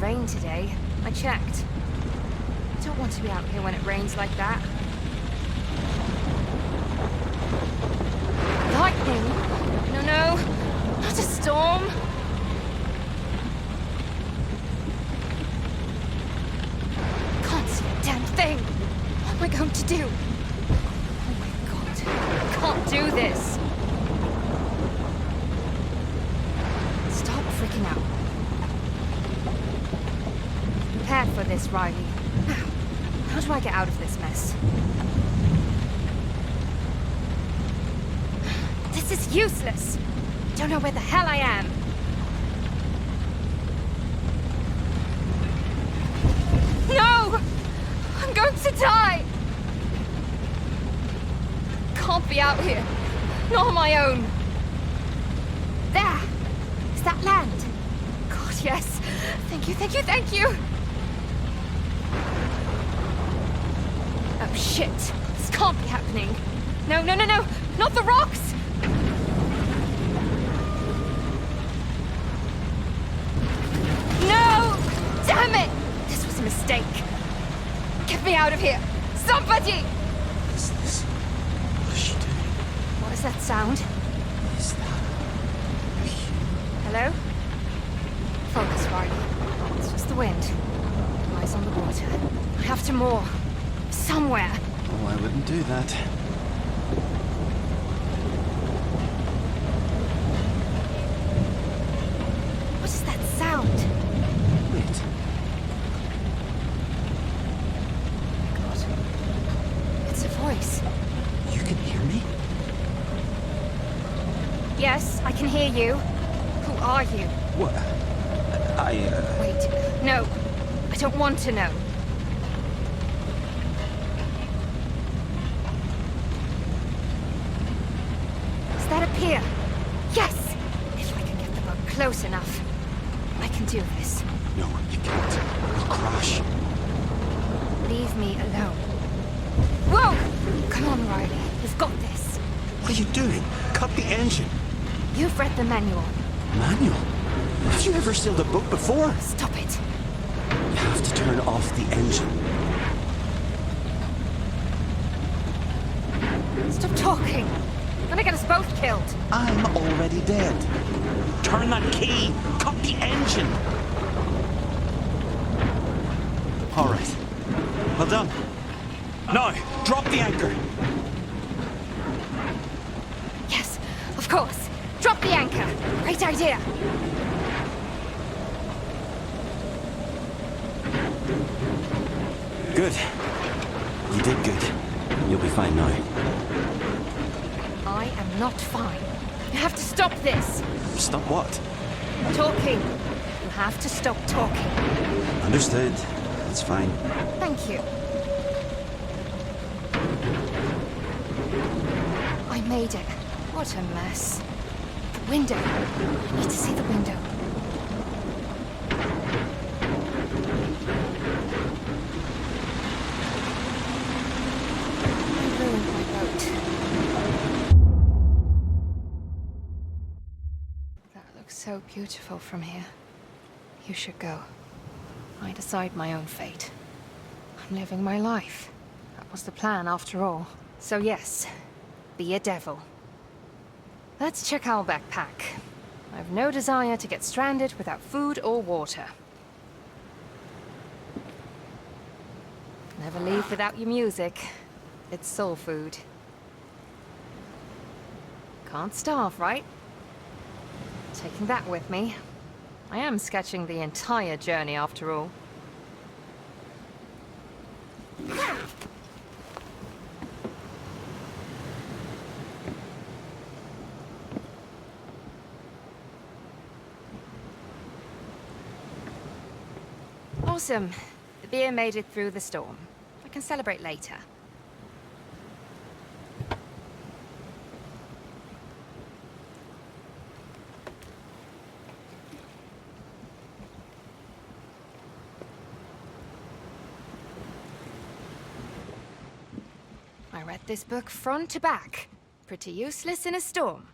rain today. I checked. I don't want to be out here when it rains like that. Lightning! No, not a storm! Can't see a damn thing! What am I going to do? Oh my god, I can't do this! Stop freaking out. Prepare for this, Riley. Now, how do I get out of this mess? This is useless! I don't know where the hell I am! No! I'm going to die! Can't be out here. Not on my own. There! Is that land? God, yes. Thank you, thank you, thank you! Oh, shit. This can't be happening. No, not the rocks! No! Damn it! This was a mistake. Get me out of here! Somebody! What is this? What is she doing? What is that sound? Is that... Hello? Focus, Riley. It's just the wind. Eyes on the water. I have to moor. Somewhere. Oh, I wouldn't do that. What is that sound? Wait. God. It's a voice. You can hear me? Yes, I can hear you. Who are you? What? Wait, no. I don't want to know. Is that a pier? Yes! If I can get the boat close enough, I can do this. No, you can't. You'll crash. Leave me alone. Whoa! Come on, Riley. We've got this. What are you doing? Cut the engine. You've read the manual. Manual? Have you ever sailed a boat before? Stop it. You have to turn off the engine. Stop talking. You're gonna get us both killed. I'm already dead. Turn that key! Cut the engine! All right. Well done. Now, drop the anchor. Yes, of course. Drop the anchor. Great idea. Good. You did good. You'll be fine now. I am not fine. You have to stop this. Stop what? Talking. You have to stop talking. Understood. It's fine. Thank you. I made it. What a mess. The window. I need to see the window. I ruined my boat. That looks so beautiful from here. You should go. I decide my own fate. I'm living my life. That was the plan after all. So yes, be a devil. Let's check our backpack. I've no desire to get stranded without food or water. Never leave without your music. It's soul food. Can't starve, right? Taking that with me. I am sketching the entire journey after all. Awesome. The beer made it through the storm. I can celebrate later. I read this book front to back. Pretty useless in a storm.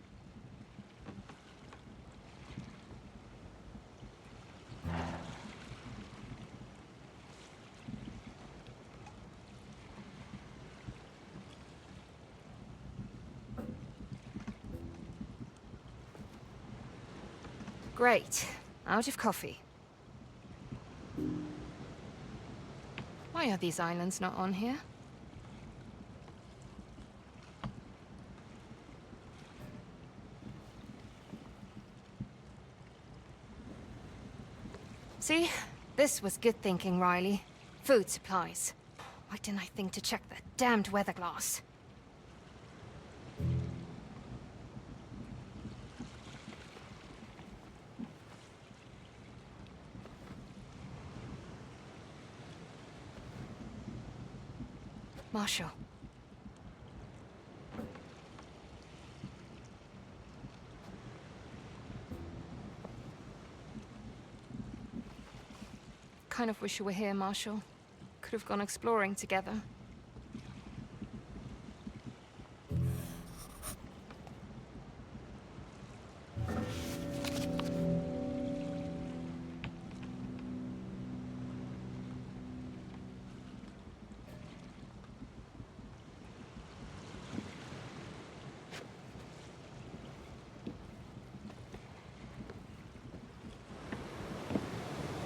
Great. Out of coffee. Why are these islands not on here? See? This was good thinking, Riley. Food supplies. Why didn't I think to check that damned weather glass? Marshall. Kind of wish you were here, Marshall. Could have gone exploring together.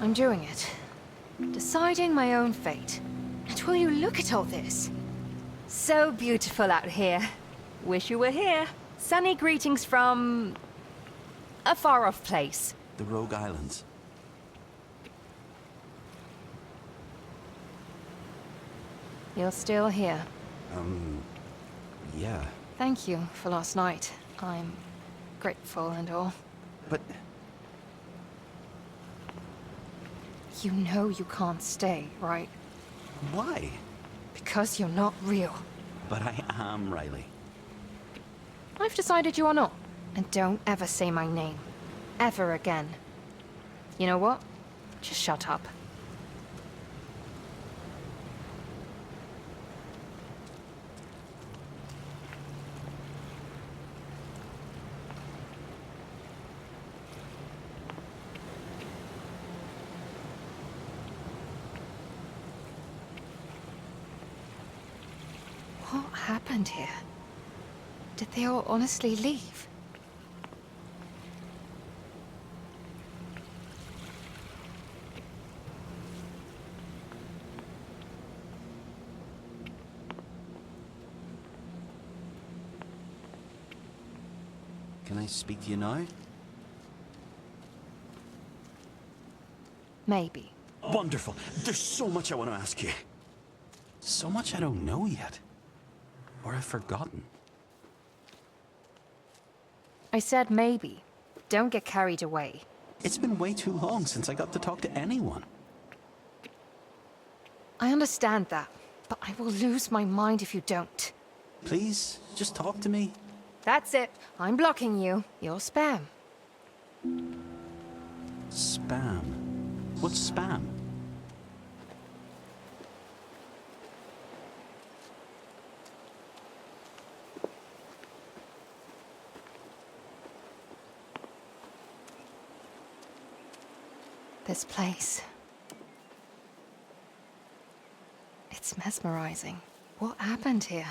I'm doing it. Deciding my own fate. And will you look at all this? So beautiful out here. Wish you were here. Sunny greetings from... a far-off place. The Rogue Islands. You're still here. Yeah. Thank you for last night. I'm grateful and all. But... You know you can't stay, right? why? Because you're not real. But I am, Riley. I've decided you are not. And don't ever say my name. Ever again. You know what? Just shut up. What happened here? Did they all honestly leave? Can I speak to you now? Maybe. Wonderful. There's so much I want to ask you. So much I don't know yet. Or I've forgotten. I said maybe. Don't get carried away. It's been way too long since I got to talk to anyone. I understand that, but I will lose my mind if you don't. Please, just talk to me. That's it. I'm blocking you. You're spam. Spam. What's spam? This place. It's mesmerizing. What happened here?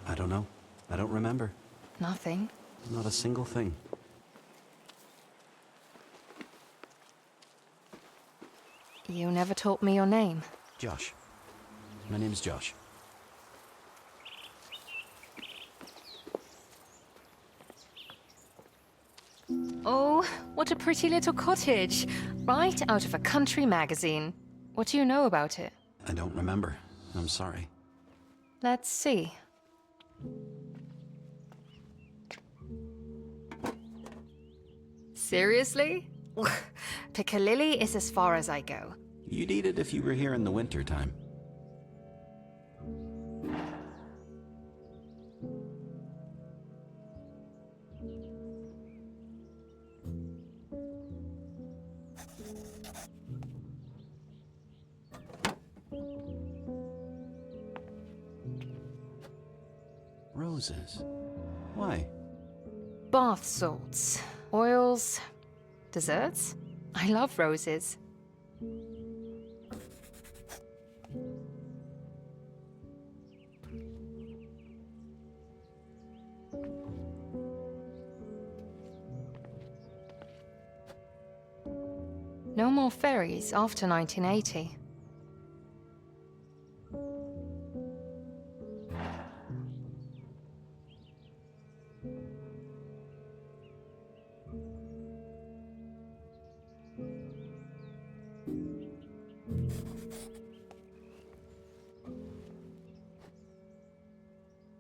I don't know. I don't remember. Nothing. Not a single thing. You never taught me your name. Josh. My name's Josh. Oh, what a pretty little cottage. Right out of a country magazine. What do you know about it? I don't remember. I'm sorry. Let's see. Seriously? Piccalilli is as far as I go. You'd eat it if you were here in the winter time. Roses. Why? Bath salts, oils, desserts. I love roses. No more ferries after 1980.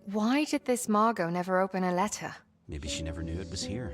Why did this Margot never open a letter? Maybe she never knew it was here.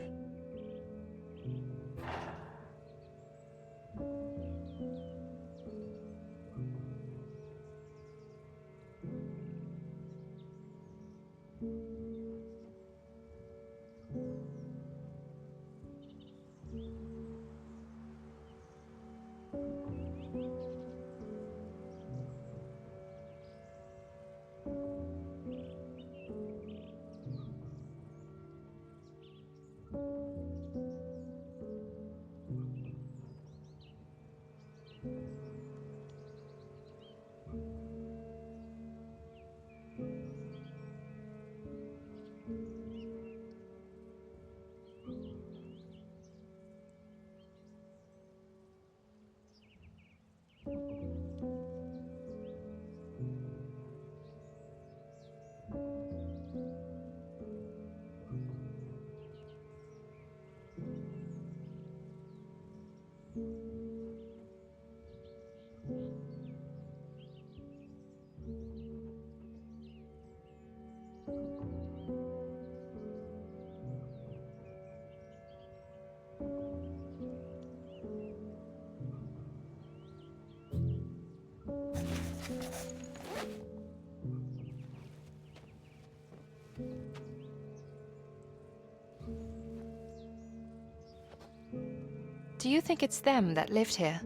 Do you think it's them that lived here?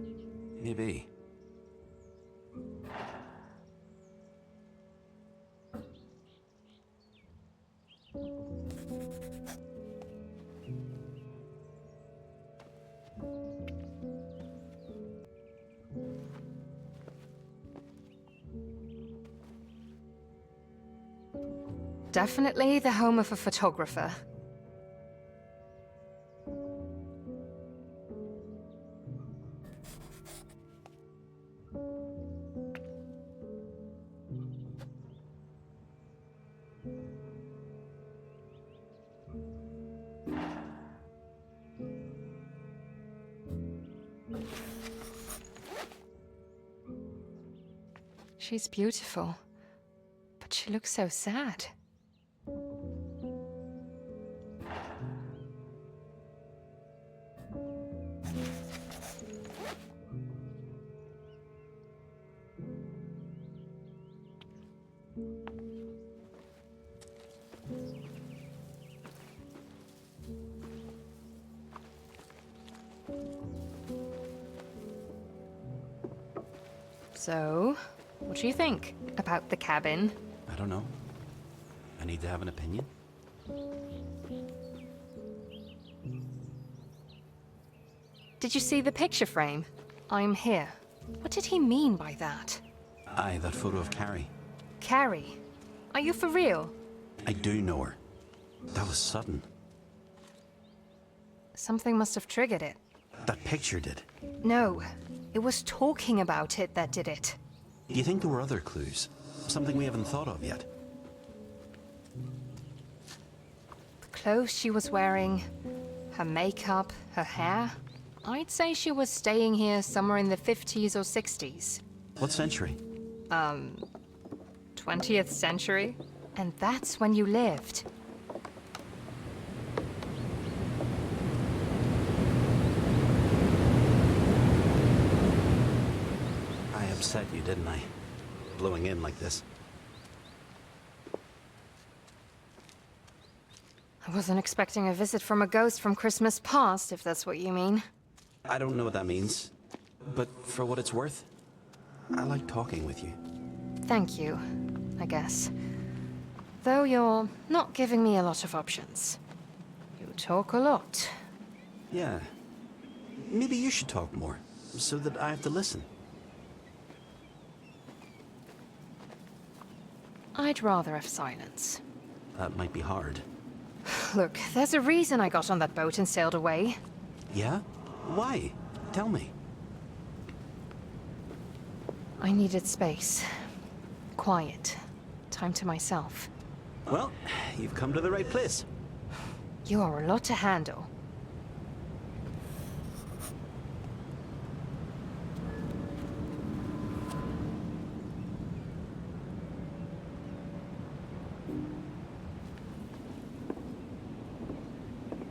Maybe. Definitely the home of a photographer. She's beautiful, but she looks so sad. So, what do you think about the cabin? I don't know. I need to have an opinion. Did you see the picture frame? I'm here. What did he mean by that? Aye, that photo of Carrie. Carrie? Are you for real? I do know her. That was sudden. Something must have triggered it. That picture did. No, it was talking about it that did it. Do you think there were other clues? Something we haven't thought of yet? The clothes she was wearing, her makeup, her hair. I'd say she was staying here somewhere in the 50s or 60s. What century? 20th century? And that's when you lived. I upset you, didn't I? Blowing in like this. I wasn't expecting a visit from a ghost from Christmas past, if that's what you mean. I don't know what that means, but for what it's worth, I like talking with you. Thank you, I guess. Though you're not giving me a lot of options. You talk a lot. Yeah. Maybe you should talk more, so that I have to listen. I'd rather have silence. That might be hard. Look, there's a reason I got on that boat and sailed away. Yeah? Why? Tell me. I needed space. Quiet. Time to myself. Well, you've come to the right place. You are a lot to handle.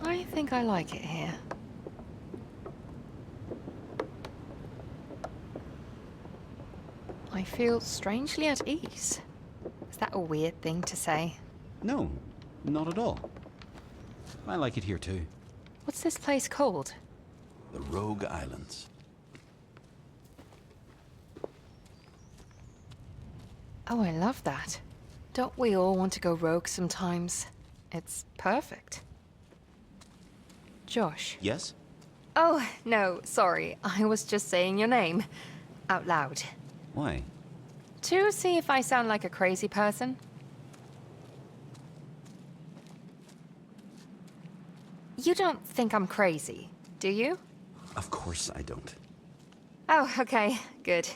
I think I like it here. I feel strangely at ease. Is that a weird thing to say? No, not at all. I like it here too. What's this place called? The Rogue Islands. Oh, I love that. Don't we all want to go rogue sometimes? It's perfect. Josh. Yes? Oh, no, sorry. I was just saying your name. Out loud. Why? To see if I sound like a crazy person. You don't think I'm crazy, do you? Of course I don't. Oh, okay. Good.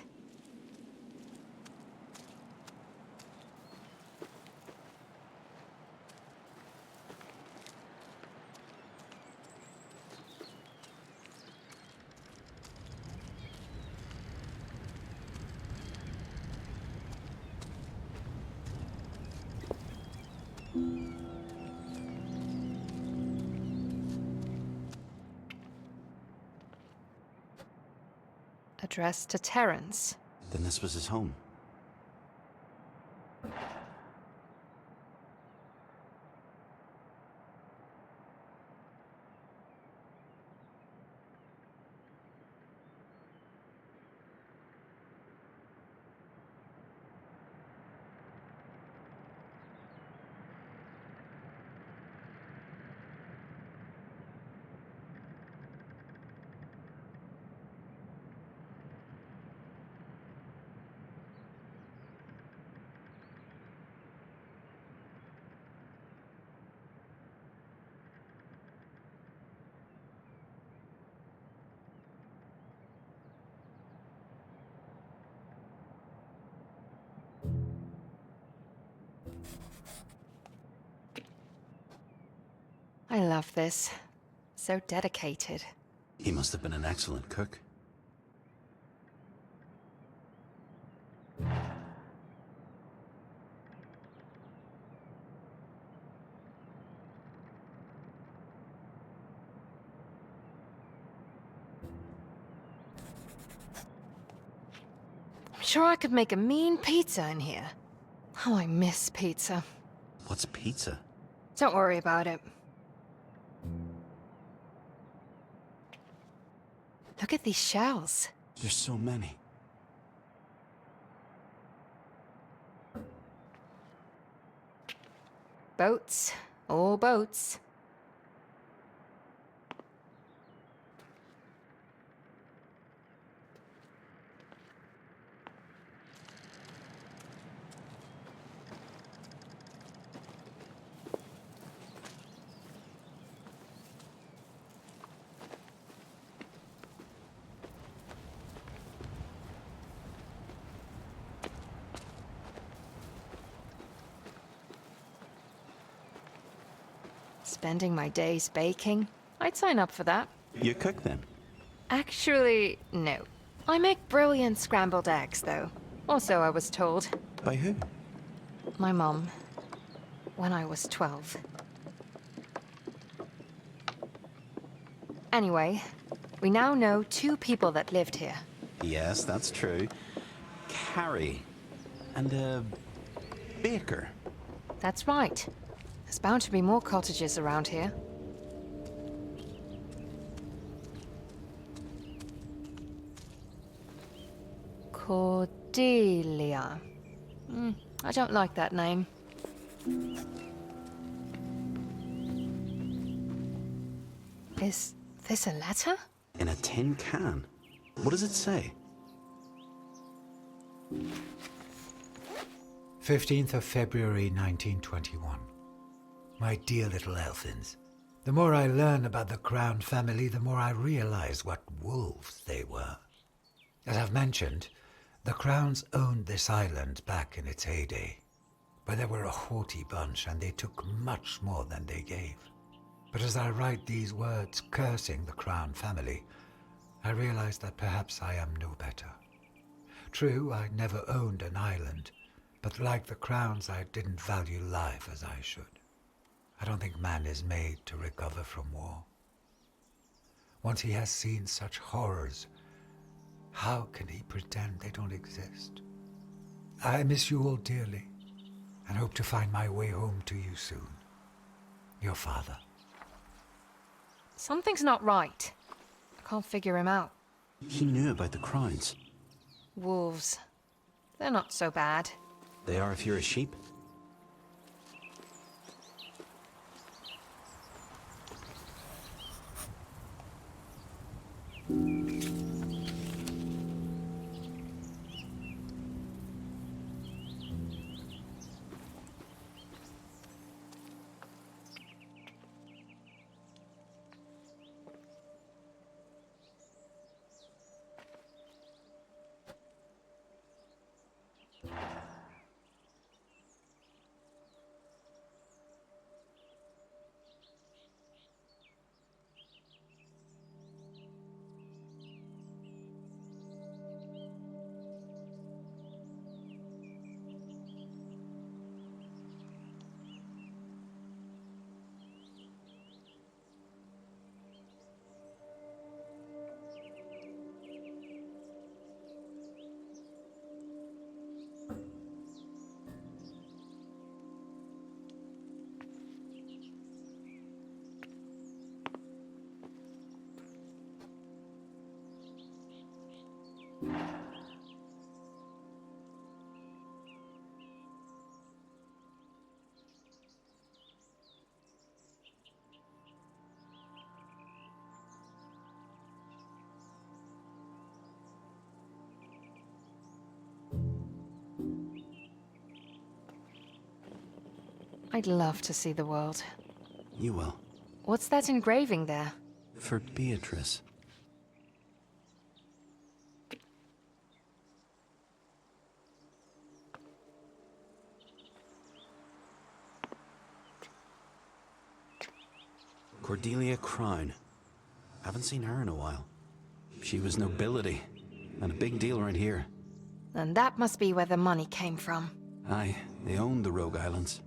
Addressed to Terence. Then this was his home. I love this. So dedicated. He must have been an excellent cook. I'm sure I could make a mean pizza in here. Oh, I miss pizza. What's pizza? Don't worry about it. Look at these shells. There's so many. Boats. All boats. Spending my days baking? I'd sign up for that. You cook then? Actually, no. I make brilliant scrambled eggs, though. Also, I was told. By who? My mom. When I was 12. Anyway, we now know 2 people that lived here. Yes, that's true. Carrie. And a baker. That's right. There's bound to be more cottages around here. Cordelia. I don't like that name. Is this a letter? In a tin can. What does it say? 15th of February 1921. My dear little Elfins, the more I learn about the Crown family, the more I realize what wolves they were. As I've mentioned, The Crowns owned this island back in its heyday, but they were a haughty bunch and they took much more than they gave. But as I write these words cursing the Crown family, I realize that perhaps I am no better. True, I never owned an island, but like the Crowns, I didn't value life as I should. I don't think man is made to recover from war. Once he has seen such horrors, how can he pretend they don't exist? I miss you all dearly, and hope to find my way home to you soon. Your father. Something's not right. I can't figure him out. He knew about the crowns. Wolves. They're not so bad. They are if you're a sheep. I'd love to see the world. You will. What's that engraving there? For Beatrice. Cordelia Crown. Haven't seen her in a while. She was nobility, and a big deal right here. And that must be where the money came from. Aye, they owned the Rogue Islands.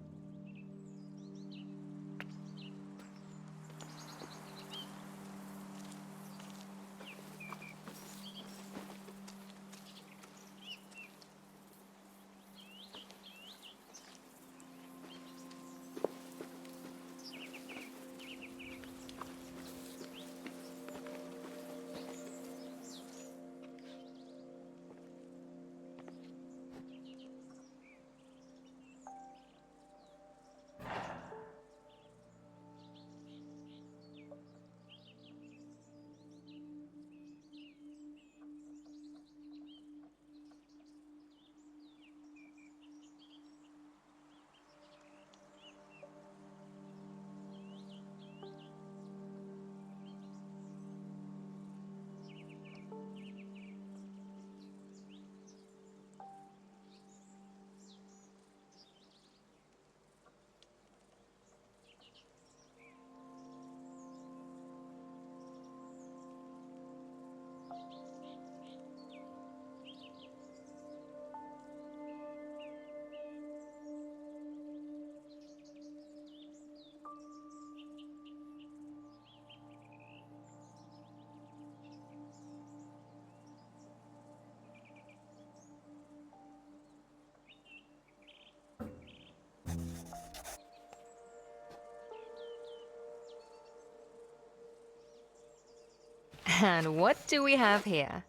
And what do we have here?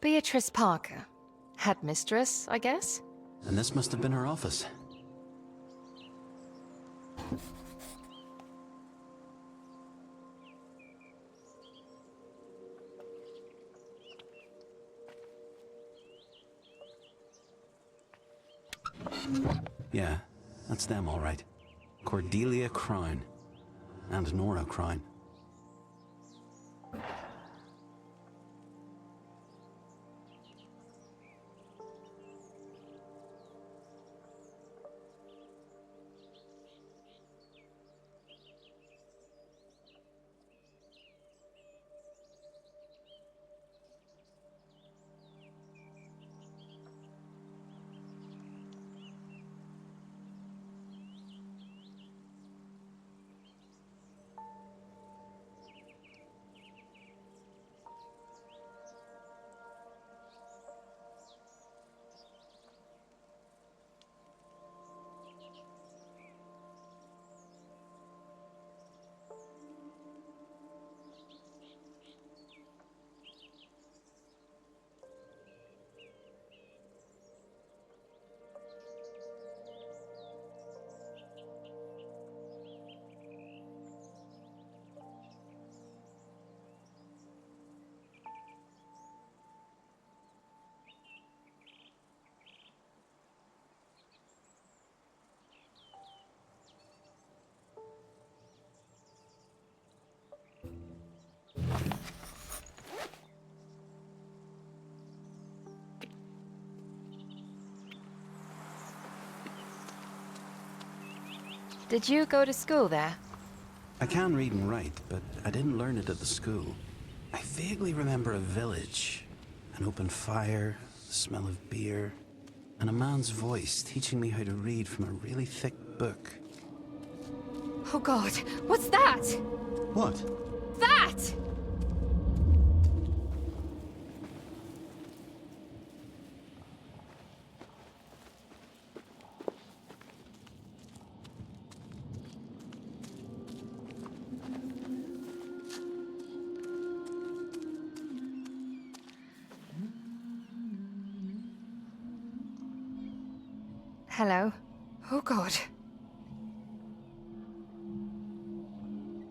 Beatrice Parker. Headmistress, I guess? And this must have been her office. Yeah, that's them all right. Cordelia Crown. And Nora Crown. Did you go to school there? I can read and write, but I didn't learn it at the school. I vaguely remember a village, an open fire, the smell of beer, and a man's voice teaching me how to read from a really thick book. Oh God, what's that? What? That! Hello. Oh God.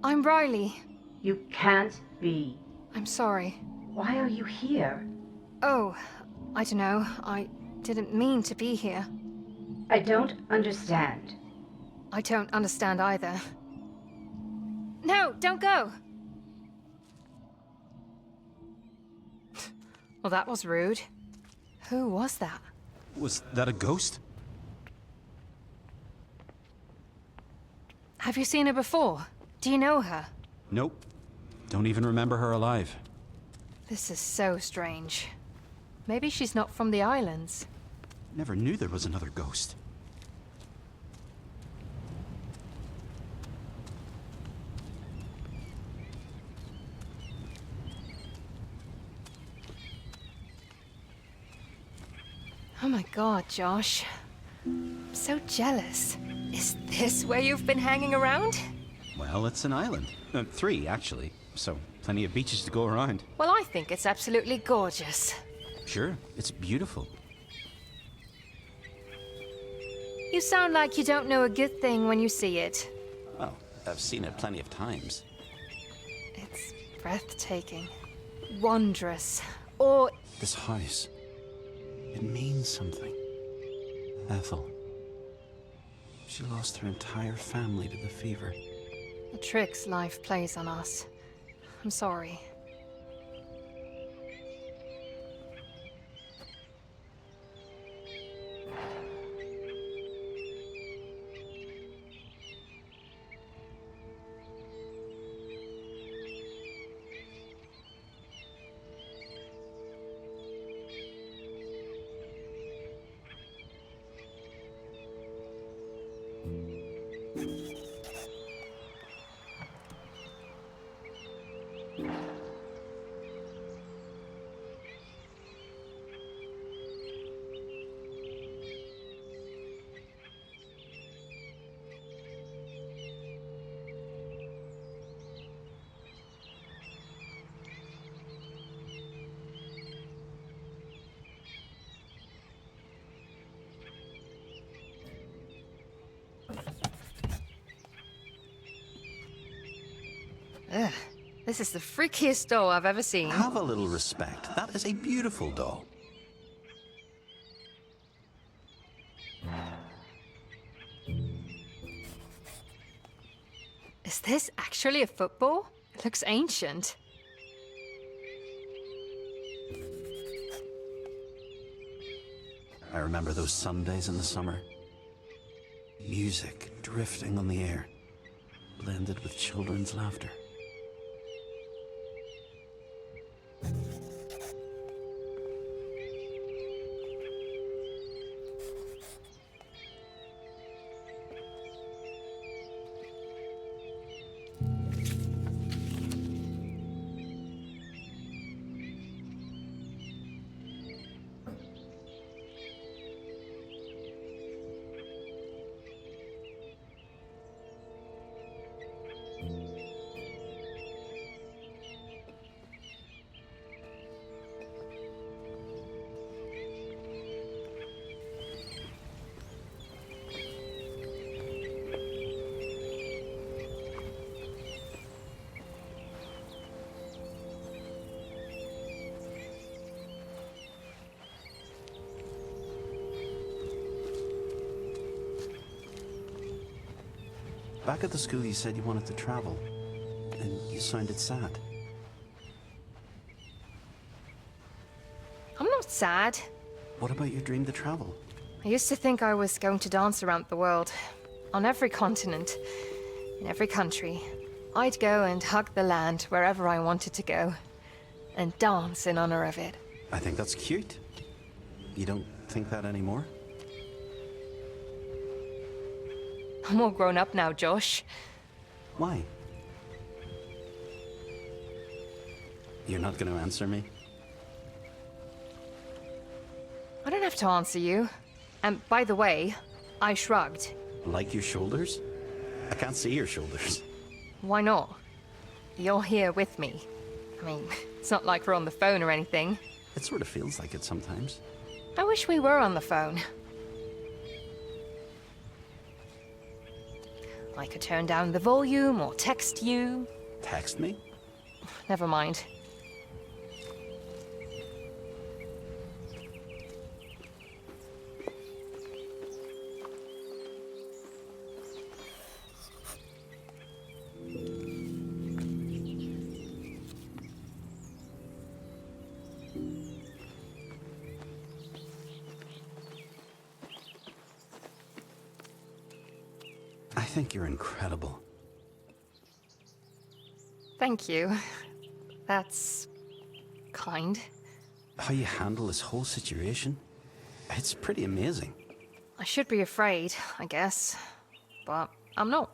I'm Riley. You can't be. I'm sorry. Why are you here? Oh, I don't know. I didn't mean to be here. I don't understand. I don't understand either. No, don't go! Well, that was rude. Who was that? Was that a ghost? Have you seen her before? Do you know her? Nope. Don't even remember her alive. This is so strange. Maybe she's not from the islands. Never knew there was another ghost. Oh my God, Josh. I'm so jealous. Is this where you've been hanging around? Well, it's an island. 3, actually. So, plenty of beaches to go around. Well, I think it's absolutely gorgeous. Sure, it's beautiful. You sound like you don't know a good thing when you see it. Well, I've seen it plenty of times. It's breathtaking. Wondrous. Or... This house, it means something. Ethel. She lost her entire family to the fever. the tricks life plays on us. I'm sorry. Ugh, this is the freakiest doll I've ever seen. Have a little respect. That is a beautiful doll. Is this actually a football? It looks ancient. I remember those Sundays in the summer. Music drifting on the air, blended with children's laughter. Back at the school, you said you wanted to travel, and you sounded sad. I'm not sad. What about your dream to travel? I used to think I was going to dance around the world. On every continent, in every country. I'd go and hug the land wherever I wanted to go, and dance in honor of it. I think that's cute. You don't think that anymore? I'm all grown up now, Josh. Why? You're not going to answer me? I don't have to answer you. And by the way, I shrugged. Like your shoulders? I can't see your shoulders. Why not? You're here with me. I mean, it's not like we're on the phone or anything. It sort of feels like it sometimes. I wish we were on the phone. I could turn down the volume or text you. Text me? Never mind. I think you're incredible. Thank you. That's kind. How you handle this whole situation, it's pretty amazing. I should be afraid, I guess. But I'm not.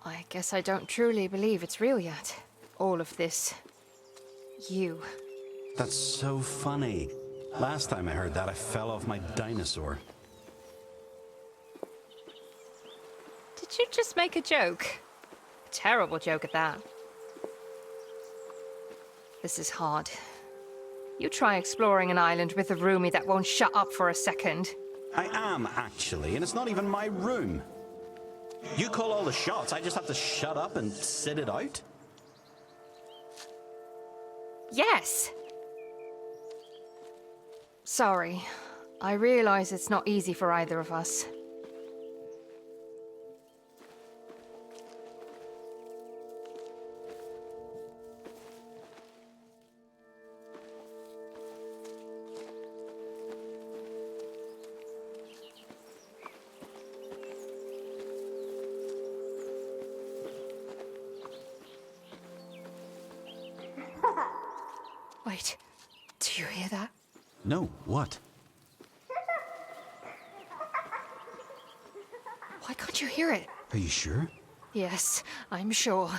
I guess I don't truly believe it's real yet. All of this. You. That's so funny. Last time I heard that, I fell off my dinosaur. Did you just make a joke? A terrible joke at that. This is hard. You try exploring an island with a roomie that won't shut up for a second. I am, actually, and it's not even my room. You call all the shots, I just have to shut up and sit it out? Yes! Sorry. I realize it's not easy for either of us. Wait, do you hear that? No, what? Why can't you hear it? Are you sure? Yes, I'm sure.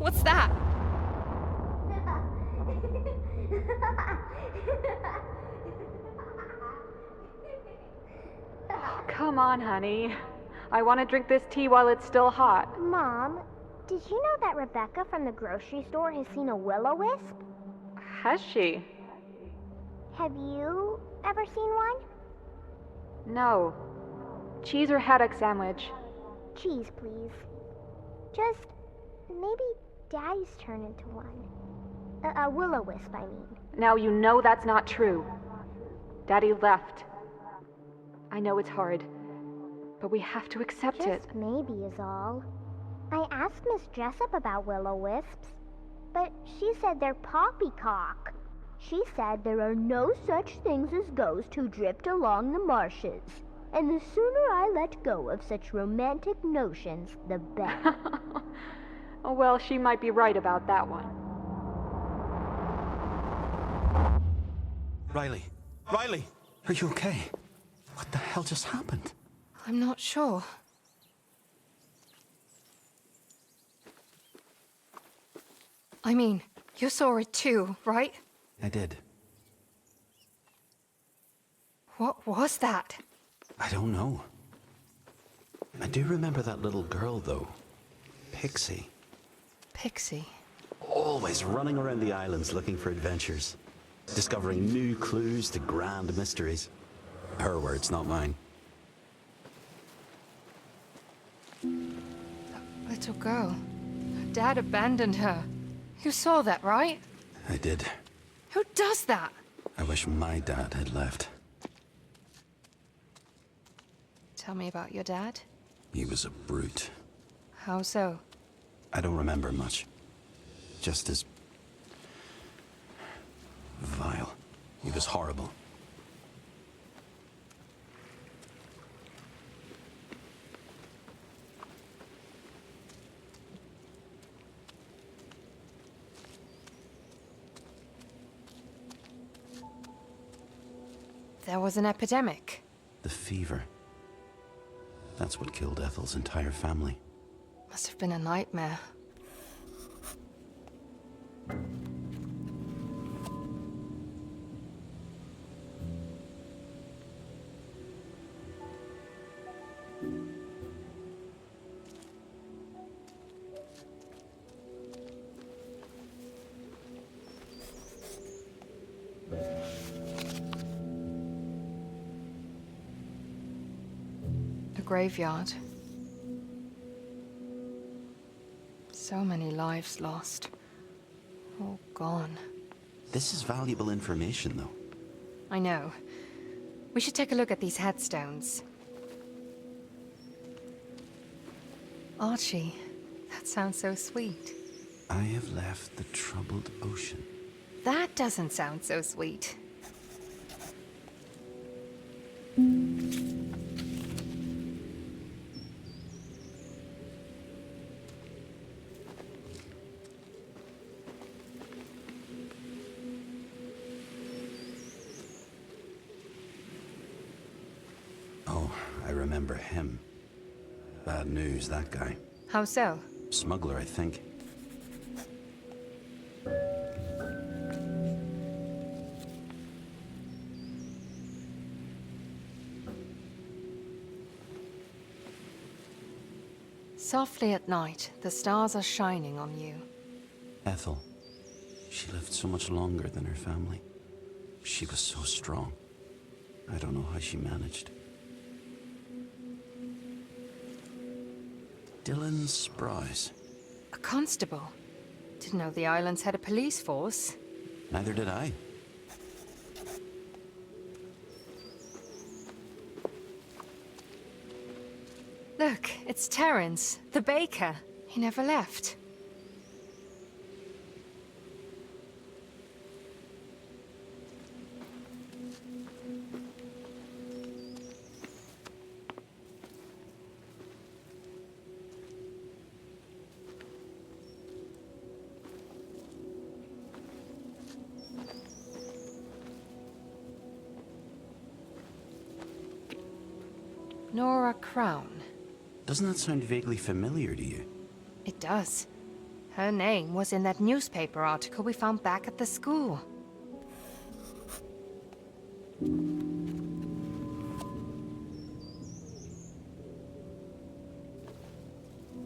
What's that? Come on, honey. I want to drink this tea while it's still hot. Mom, did you know that Rebecca from the grocery store has seen a Will-O-Wisp? Has she? Have you ever seen one? No. Cheese or haddock sandwich? Cheese, please. Just maybe Daddy's turned into one. A Will-O-Wisp, I mean. Now you know that's not true. Daddy left. I know it's hard, but we have to accept it. Just maybe is all. I asked Miss Jessup about Will-O-Wisps, but she said they're poppycock. She said there are no such things as ghosts who drift along the marshes. And the sooner I let go of such romantic notions, the better. Oh, well, she might be right about that one. Riley! Riley! Are you okay? What the hell just happened? I'm not sure. I mean, you saw it too, right? I did. What was that? I don't know. I do remember that little girl, though. Pixie. Pixie. Always running around the islands looking for adventures. Discovering new clues to grand mysteries. Her words, not mine. That little girl. Dad abandoned her. You saw that, right? I did. Who does that? I wish my dad had left. Tell me about your dad. He was a brute. How so? I don't remember much. Just as vile. He was horrible. There was an epidemic. The fever. That's what killed Ethel's entire family. Must have been a nightmare. A graveyard. So many lives lost. All gone. This is valuable information, though. I know. We should take a look at these headstones. Archie, that sounds so sweet. I have left the troubled ocean. That doesn't sound so sweet. Oh, I remember him. Bad news, that guy. How so? Smuggler, I think. Softly at night, the stars are shining on you. Ethel. She lived so much longer than her family. She was so strong. I don't know how she managed. Dylan Sprouse. A constable? Didn't know the islands had a police force. Neither did I. Look, it's Terence, the baker. He never left. Nora Crown. Doesn't that sound vaguely familiar to you? It does. Her name was in that newspaper article we found back at the school.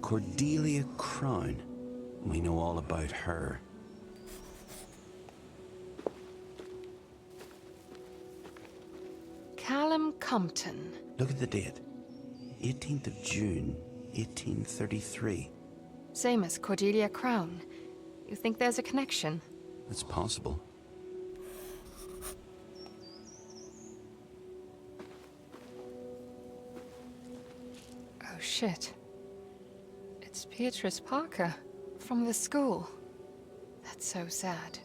Cordelia Crown. We know all about her. Callum Compton. Look at the date. 18th of June, 1833. Same as Cordelia Crown. You think there's a connection? It's possible. Oh shit. It's Beatrice Parker from the school. That's so sad.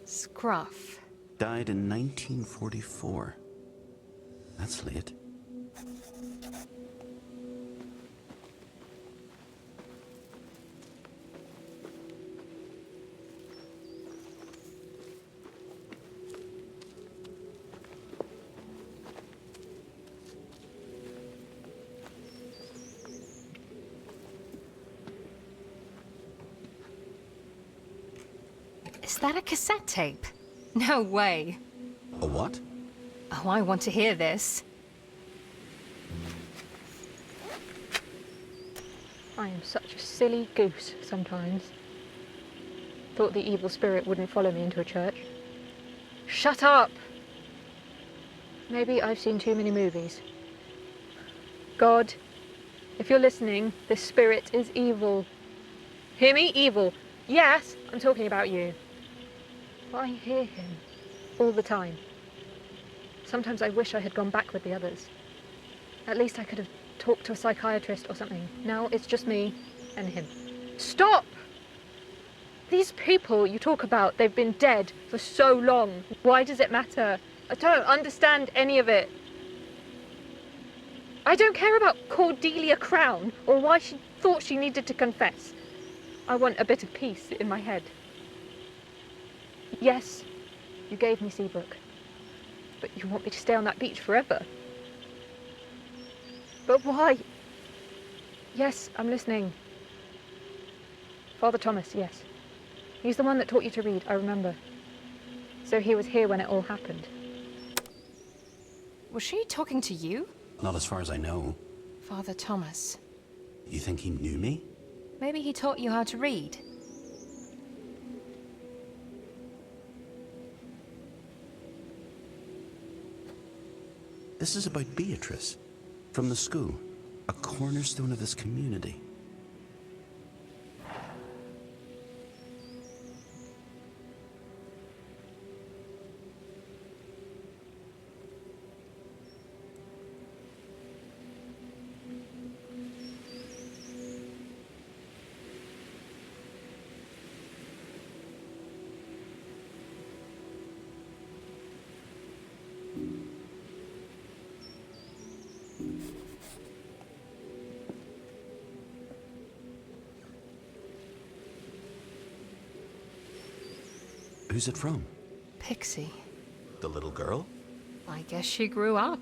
Scruff. Died in 1944. That's late. Is that a cassette tape? No way. A what? Oh, I want to hear this. I am such a silly goose sometimes. Thought the evil spirit wouldn't follow me into a church. Shut up! Maybe I've seen too many movies. God, if you're listening, this spirit is evil. Hear me? Evil. Yes, I'm talking about you. But I hear him all the time. Sometimes I wish I had gone back with the others. At least I could have talked to a psychiatrist or something. Now it's just me and him. Stop! These people you talk about, they've been dead for so long. Why does it matter? I don't understand any of it. I don't care about Cordelia Crown or why she thought she needed to confess. I want a bit of peace in my head. Yes, you gave me Seabrook, but you want me to stay on that beach forever. But why? Yes, I'm listening. Father Thomas, yes. He's the one that taught you to read, I remember. So he was here when it all happened. Was she talking to you? Not as far as I know. Father Thomas. You think he knew me? Maybe he taught you how to read. This is about Beatrice, from the school, a cornerstone of this community. Who's it from? Pixie. The little girl? I guess she grew up.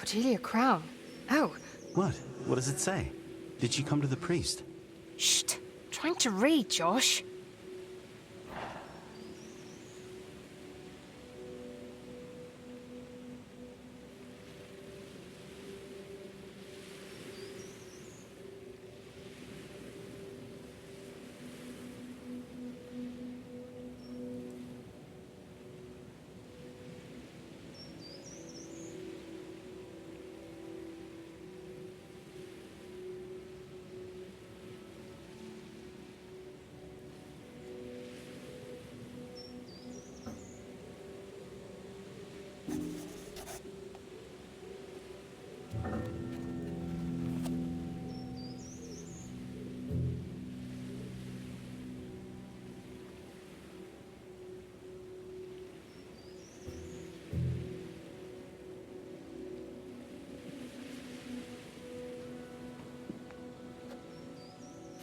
Cordelia Crown. Oh, What? What does it say? Did she come to the priest? shh. Trying to read, Josh.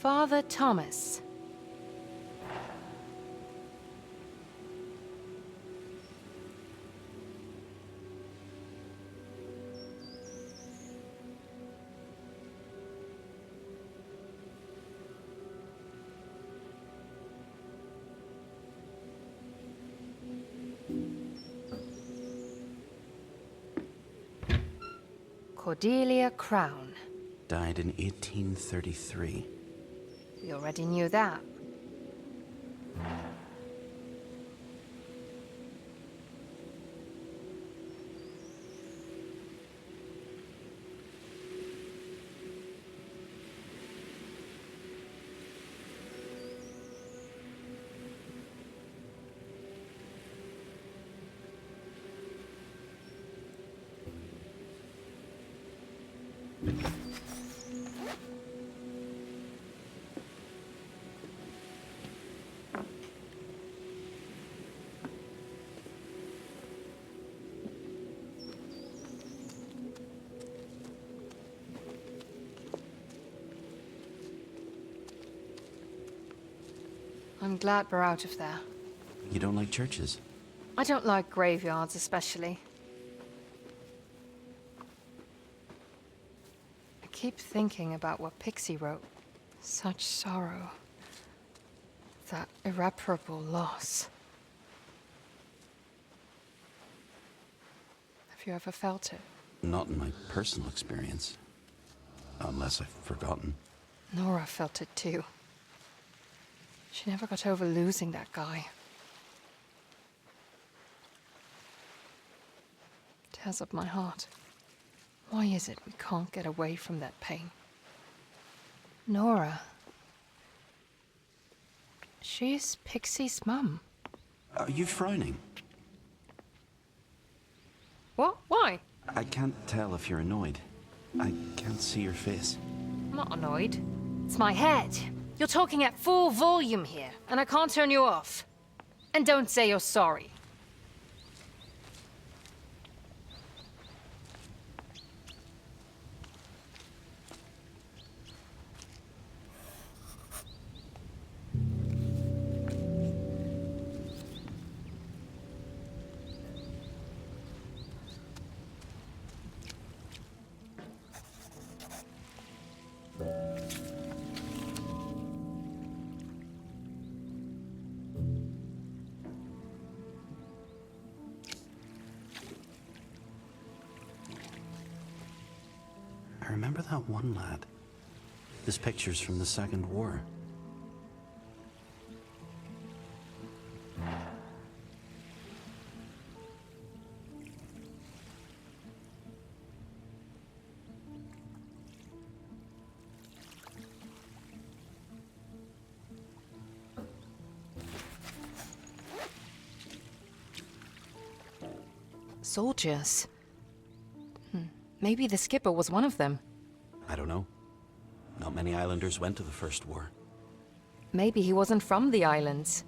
Father Thomas. Cordelia Crown. Died in 1833. We already knew that. I'm glad we're out of there. You don't like churches? I don't like graveyards, especially. I keep thinking about what Pixie wrote. Such sorrow. That irreparable loss. Have you ever felt it? Not in my personal experience. Unless I've forgotten. Nora felt it too. She never got over losing that guy. Tears up my heart. Why is it we can't get away from that pain? Nora. She's Pixie's mum. Are you frowning? What? Why? I can't tell if you're annoyed. I can't see your face. I'm not annoyed. It's my head. You're talking at full volume here, and I can't turn you off. And don't say you're sorry. I remember that one lad. His picture's from the Second War. Soldiers. Maybe the skipper was one of them. I don't know. Not many islanders went to the First War. Maybe he wasn't from the islands.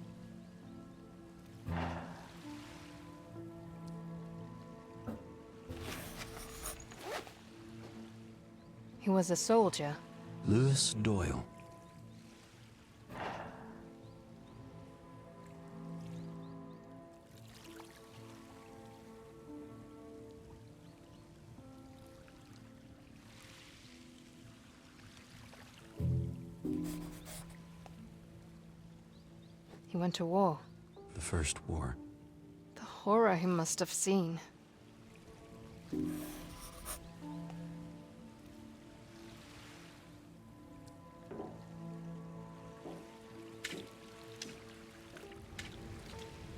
He was a soldier. Lewis Doyle. He went to war. The first war. The horror he must have seen.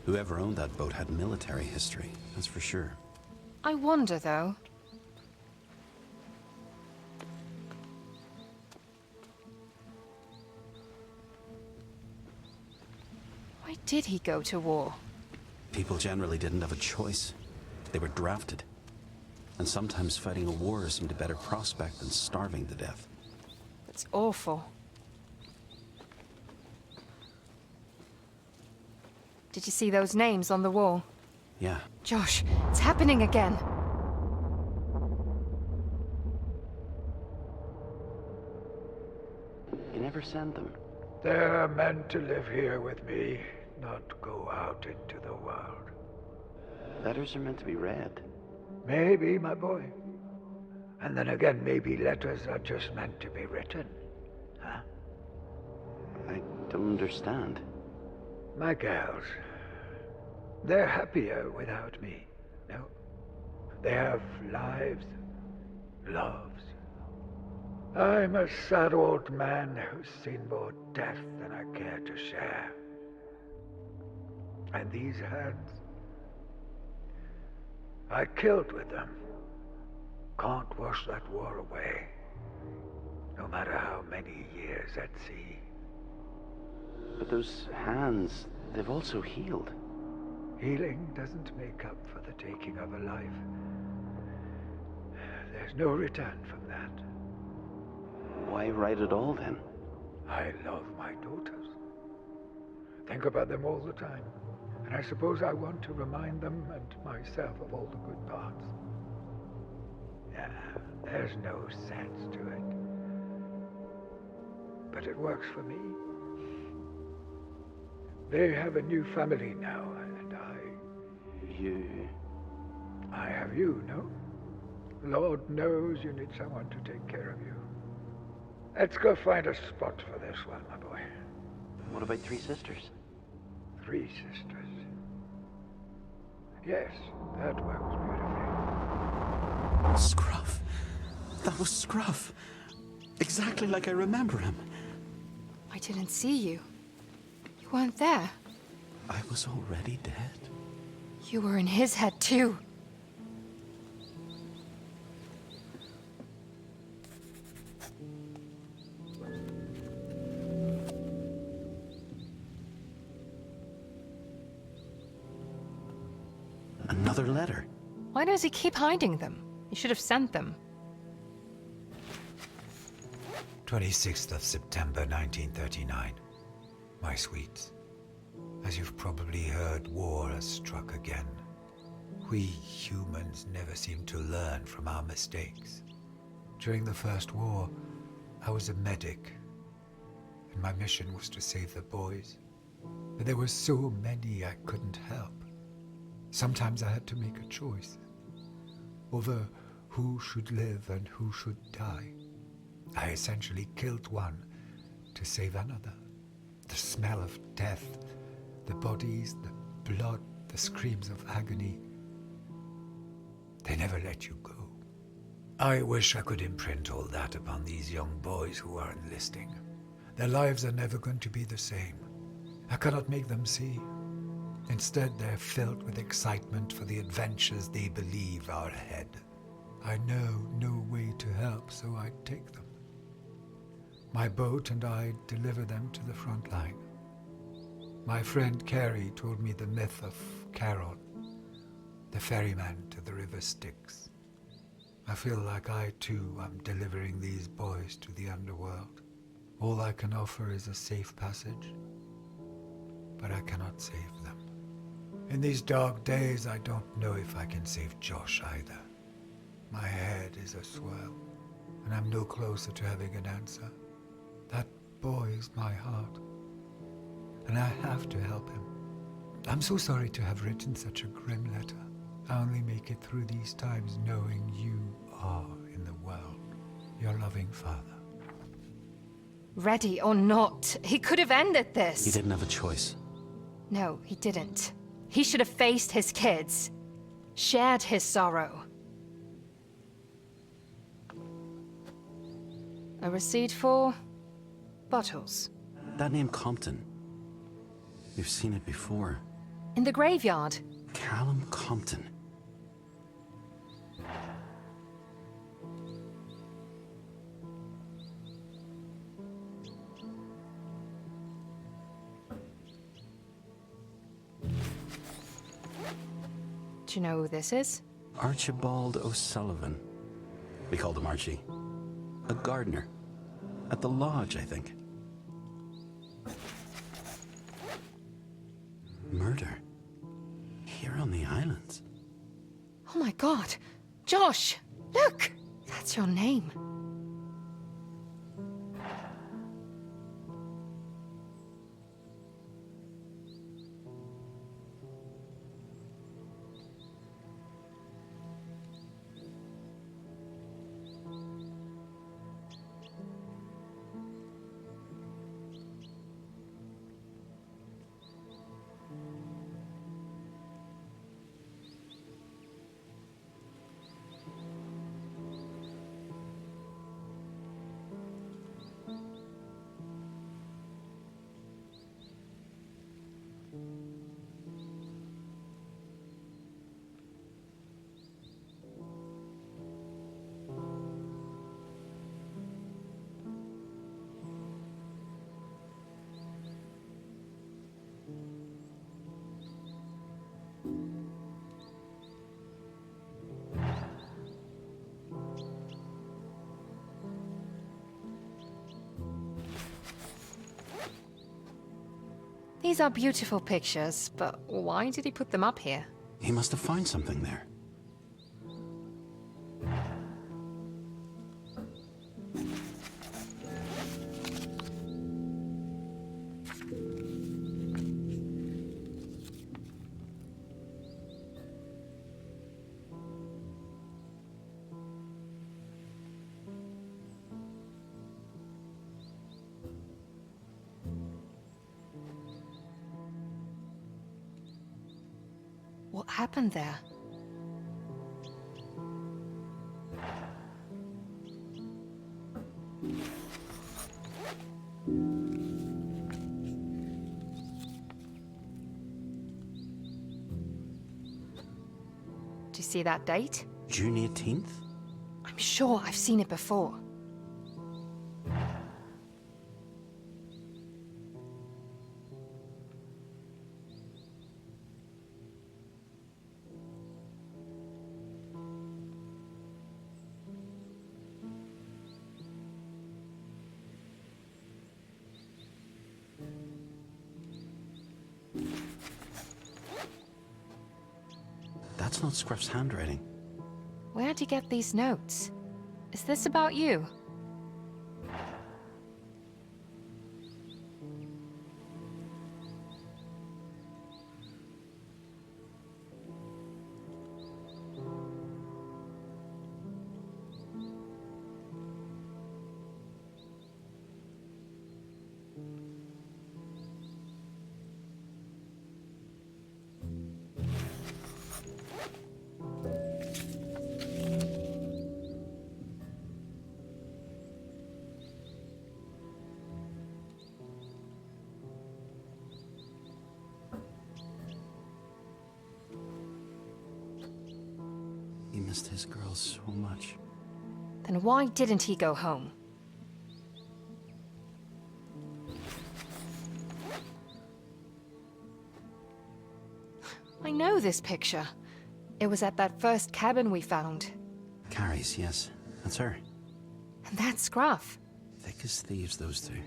Whoever owned that boat had military history, that's for sure. I wonder, though. Why did he go to war? People generally didn't have a choice. They were drafted. And sometimes fighting a war seemed a better prospect than starving to death. It's awful. Did you see those names on the wall? Yeah. Josh, it's happening again. You never send them. They're meant to live here with me, not go out into the world. Letters are meant to be read. Maybe, my boy. And then again, maybe letters are just meant to be written. Huh? I don't understand. My girls, they're happier without me. No. They have lives, loves. I'm a sad old man who's seen more death than I care to share. And these hands, I killed with them. Can't wash that war away, no matter how many years at sea. But those hands, they've also healed. Healing doesn't make up for the taking of a life. There's no return from that. Why write it all then? I love my daughters. Think about them all the time. And I suppose I want to remind them and myself of all the good parts. Yeah, there's no sense to it. But it works for me. They have a new family now, and I have you, no? Lord knows you need someone to take care of you. Let's go find a spot for this one, my boy. What about 3 sisters? 3 sisters. Yes, that works beautifully. Scruff. That was Scruff. Exactly like I remember him. I didn't see you. You weren't there. I was already dead. You were in his head, too. Another letter. Why does he keep hiding them? He should have sent them. 26th of September 1939. My sweets. As you've probably heard, war has struck again. We humans never seem to learn from our mistakes. During the First War, I was a medic, and my mission was to save the boys. But there were so many I couldn't help. Sometimes I had to make a choice over who should live and who should die. I essentially killed one to save another. The smell of death, the bodies, the blood, the screams of agony. They never let you go. I wish I could imprint all that upon these young boys who are enlisting. Their lives are never going to be the same. I cannot make them see. Instead, they're filled with excitement for the adventures they believe are ahead. I know no way to help, so I take them. My boat and I deliver them to the front line. My friend Carrie told me the myth of Carol, the ferryman to the river Styx. I feel like I too am delivering these boys to the underworld. All I can offer is a safe passage, but I cannot save them. In these dark days, I don't know if I can save Josh either. My head is a swirl, and I'm no closer to having an answer. That boy is my heart, and I have to help him. I'm so sorry to have written such a grim letter. I only make it through these times knowing you are in the world, your loving father. Ready or not, he could have ended this. He didn't have a choice. No, he didn't. He should have faced his kids. Shared his sorrow. A receipt for... bottles. That name Compton. We've seen it before. In the graveyard. Callum Compton. Do you know who this is? Archibald O'Sullivan. We called him Archie. A gardener. At the lodge, I think. Murder. Here on the islands. Oh my god! Josh! Look! That's your name. These are beautiful pictures, but why did he put them up here? He must have found something there. What happened there? Do you see that date? June 18th? I'm sure I've seen it before. That's not Scruff's handwriting. Where'd you get these notes? Is this about you? He missed his girls so much. Then why didn't he go home? I know this picture. It was at that first cabin we found. Carrie's, yes. That's her. And that's Scruff. Thick as thieves, those two.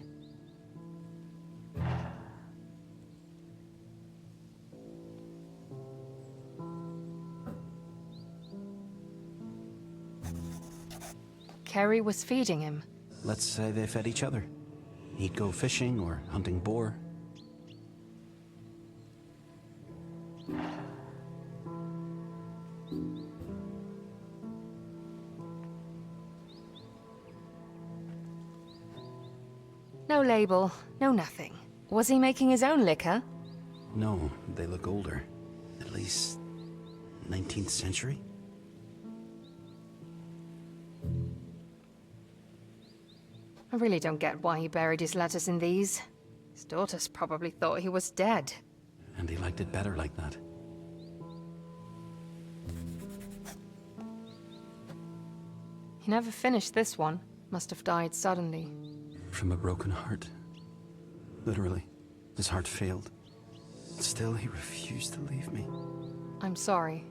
Carrie was feeding him. Let's say they fed each other. He'd go fishing or hunting boar. No label, no nothing. Was he making his own liquor? No, they look older. At least 19th century? I really don't get why he buried his letters in these. His daughters probably thought he was dead. And he liked it better like that. He never finished this one. Must have died suddenly. From a broken heart. Literally. His heart failed. Still, he refused to leave me. I'm sorry.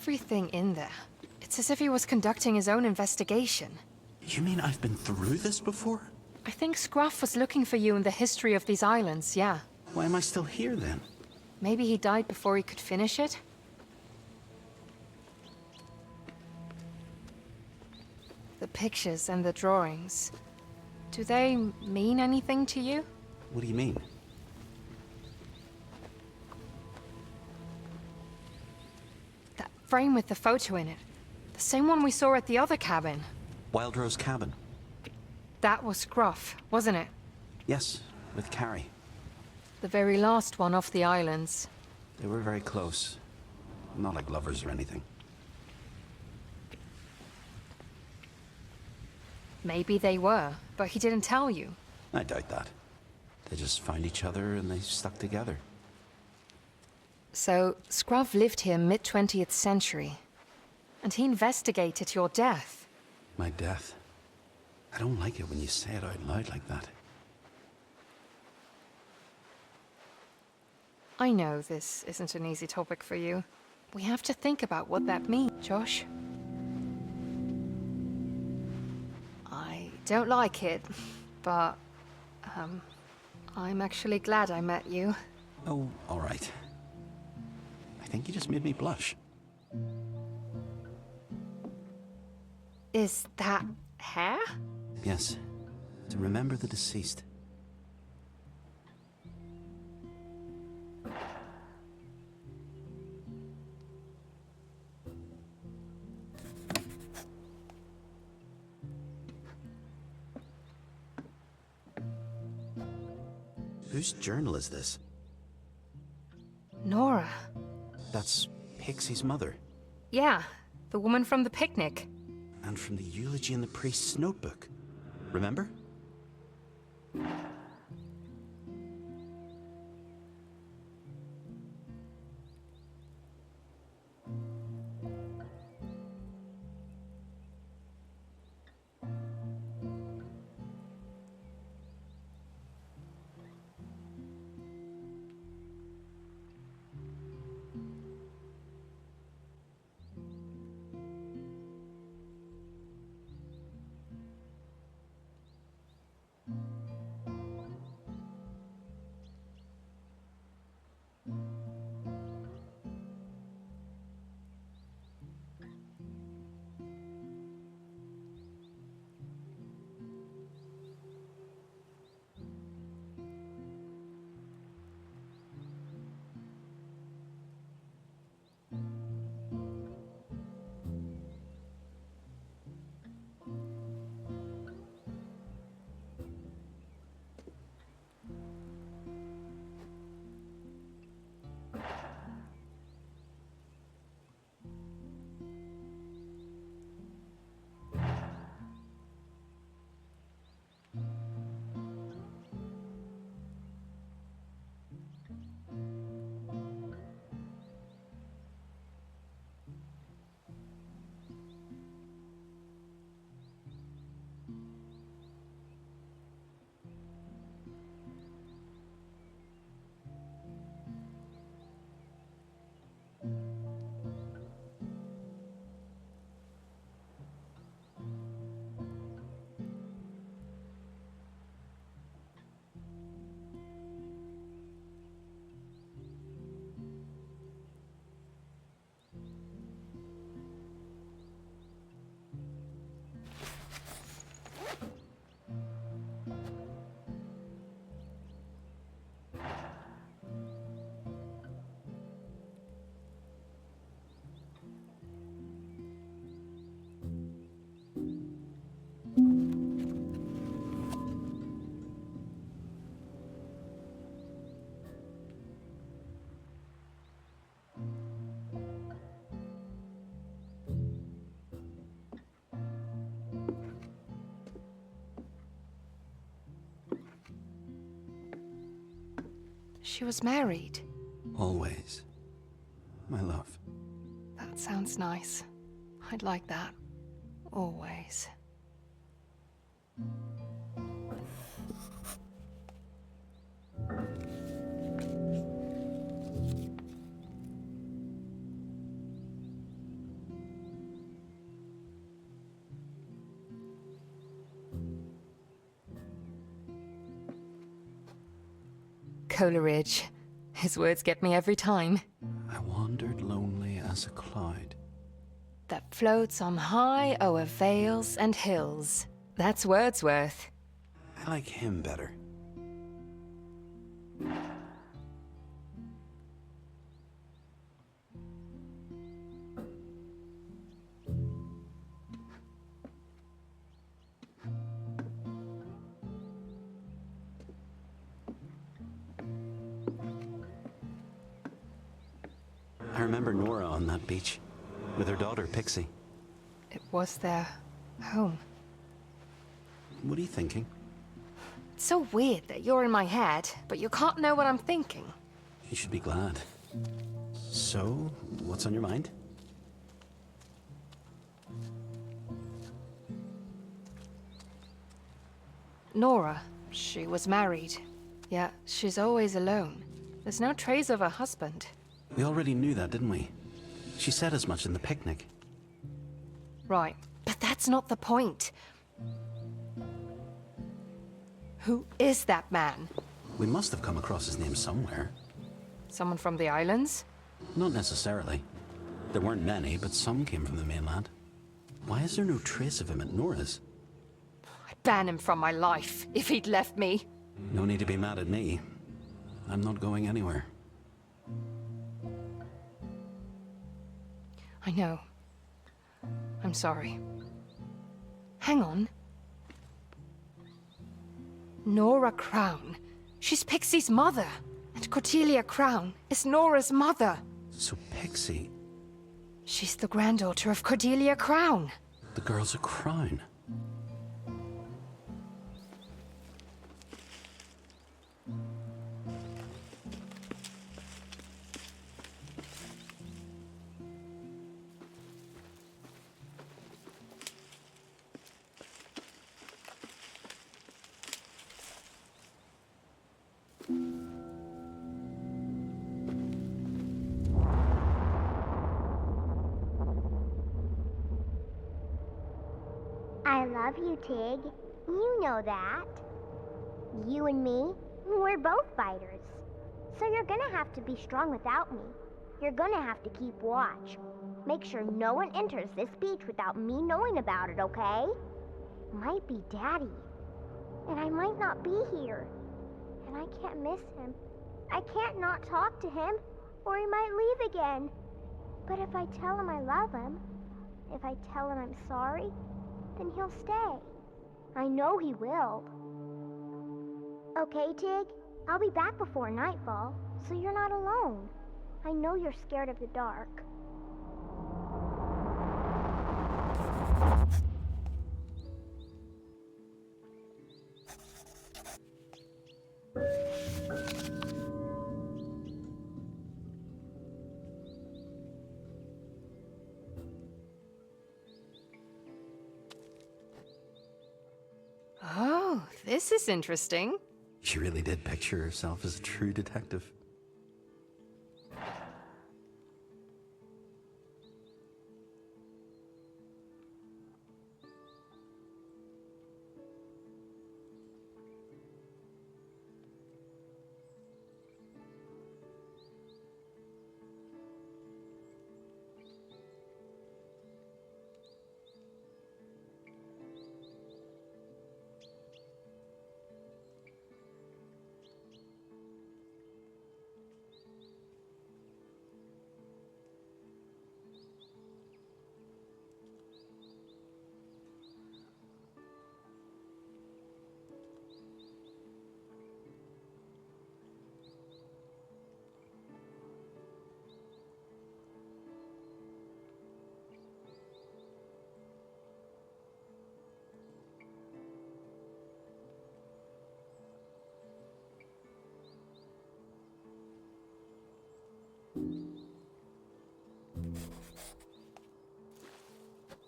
Everything in there. It's as if he was conducting his own investigation. You mean I've been through this before? I think Scruff was looking for you in the history of these islands, yeah. Why am I still here then? Maybe he died before he could finish it? The pictures and the drawings. Do they mean anything to you? What do you mean? That frame with the photo in it. The same one we saw at the other cabin. Wild Rose Cabin. That was Scruff, wasn't it? Yes, with Carrie. The very last one off the islands. They were very close. Not like lovers or anything. Maybe they were, but he didn't tell you. I doubt that. They just found each other and they stuck together. So, Scruff lived here mid-20th century. And he investigated your death. My death? I don't like it when you say it out loud like that. I know this isn't an easy topic for you. We have to think about what that means, Josh. I don't like it, but, I'm actually glad I met you. Oh, all right. I think you just made me blush. Is that hair? Yes, to remember the deceased. Whose journal is this? Nora. That's Pixie's mother. Yeah, the woman from the picnic. And from the eulogy in the priest's notebook. Remember? She was married. Always. My love. That sounds nice. I'd like that. Always. Coleridge. His words get me every time. I wandered lonely as a cloud. That floats on high o'er vales and hills. That's Wordsworth. I like him better. I remember Nora on that beach, with her daughter Pixie. It was their home. What are you thinking? It's so weird that you're in my head, but you can't know what I'm thinking. You should be glad. So, what's on your mind? Nora, she was married. Yet she's always alone. There's no trace of her husband. We already knew that, didn't we? She said as much in the picnic. Right, but that's not the point. Who is that man? We must have come across his name somewhere. Someone from the islands? Not necessarily. There weren't many, but some came from the mainland. Why is there no trace of him at Nora's? I'd ban him from my life if he'd left me. No need to be mad at me. I'm not going anywhere. I know. I'm sorry. Hang on. Nora Crown. She's Pixie's mother. And Cordelia Crown is Nora's mother. So Pixie, She's the granddaughter of Cordelia Crown. the girl's a crown. I love you, Tig. You know that. You and me, we're both fighters. So you're gonna have to be strong without me. You're gonna have to keep watch. Make sure no one enters this beach without me knowing about it, okay? Might be Daddy. And I might not be here. And I can't miss him. I can't not talk to him, or he might leave again. But if I tell him I love him, if I tell him I'm sorry, then he'll stay. I know he will. Okay, Tig? I'll be back before nightfall, so you're not alone. I know you're scared of the dark. Oh, this is interesting. She really did picture herself as a true detective.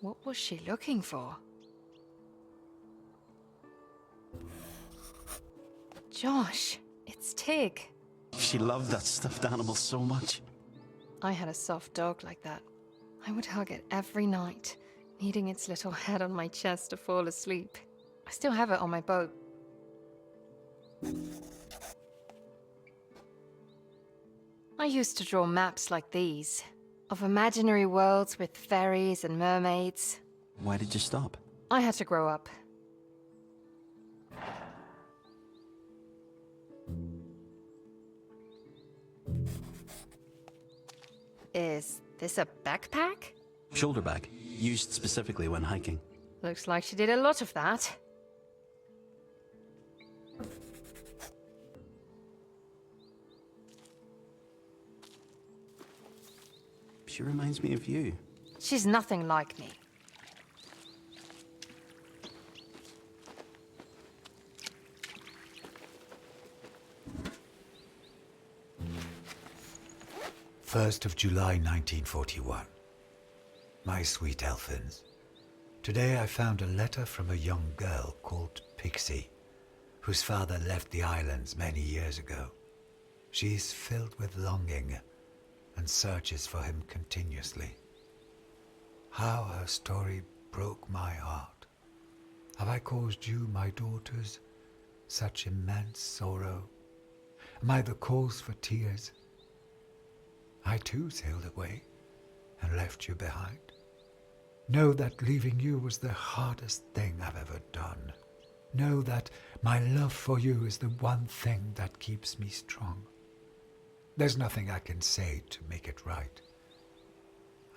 What was she looking for? Josh, it's Tig. She loved that stuffed animal so much. I had a soft dog like that. I would hug it every night, needing its little head on my chest to fall asleep. I still have it on my boat. I used to draw maps like these, of imaginary worlds with fairies and mermaids. Why did you stop? I had to grow up. Is this a backpack? Shoulder bag, used specifically when hiking. Looks like she did a lot of that. She reminds me of you. She's nothing like me. First of July 1941. My sweet Elfins, today I found a letter from a young girl called Pixie, whose father left the islands many years ago. She is filled with longing and searches for him continuously. How her story broke my heart. Have I caused you, my daughters, such immense sorrow? Am I the cause for tears? I too sailed away and left you behind. Know that leaving you was the hardest thing I've ever done. Know that my love for you is the one thing that keeps me strong. There's nothing I can say to make it right.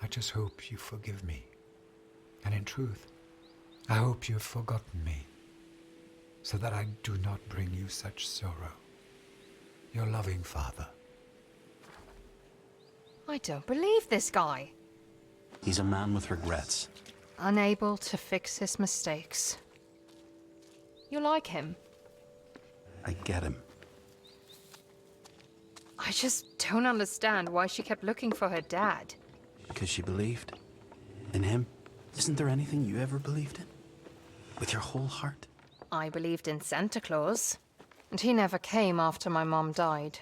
I just hope you forgive me. And in truth, I hope you've forgotten me, so that I do not bring you such sorrow. Your loving father. I don't believe this guy. He's a man with regrets. Unable to fix his mistakes. You like him? I get him. I just don't understand why she kept looking for her dad. Because she believed in him. Isn't there anything you ever believed in? With your whole heart? I believed in Santa Claus, and he never came after my mom died.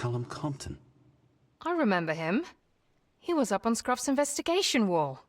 Callum Compton. I remember him. He was up on Scruff's investigation wall.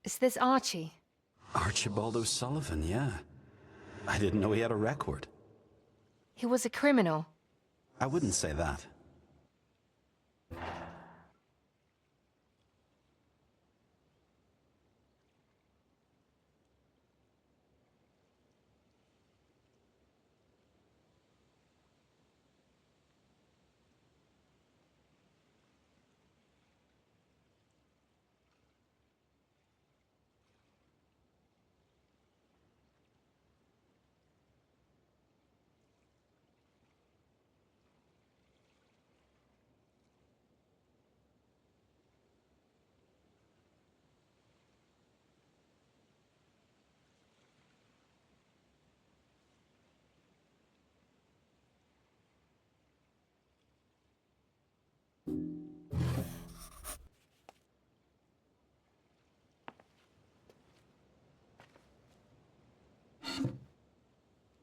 Is this Archie? Archibald O'Sullivan, yeah. I didn't know he had a record. He was a criminal. I wouldn't say that.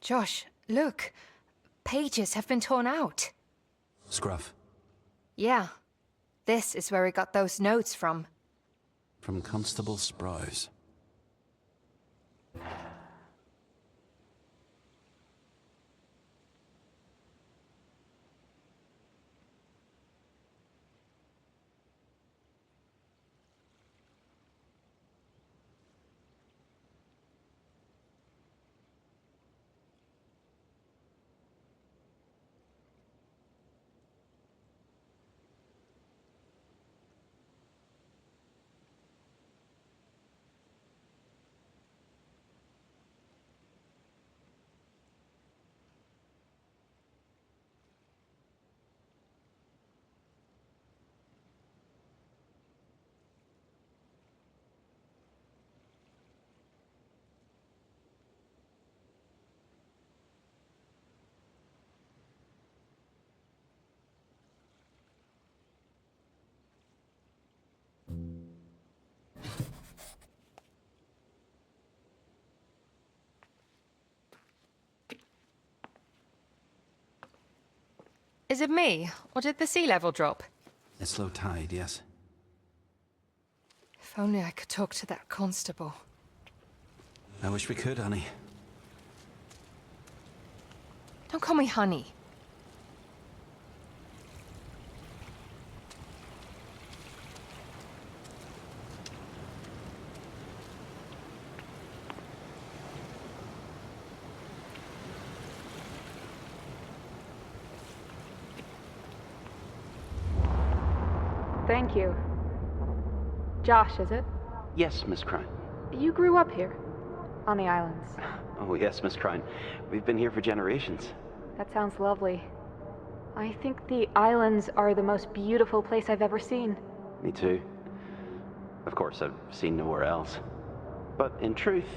Josh, look. Pages have been torn out. Scruff. Yeah. This is where he got those notes from. From Constable Sprouse. Is it me, or did the sea level drop? It's low tide, yes. If only I could talk to that constable. I wish we could, honey. Don't call me honey. Thank you. Josh, is it? Yes, Miss Crine. You grew up here? On the islands? Oh, yes, Miss Crine. We've been here for generations. That sounds lovely. I think the islands are the most beautiful place I've ever seen. Me too. Of course, I've seen nowhere else. But in truth,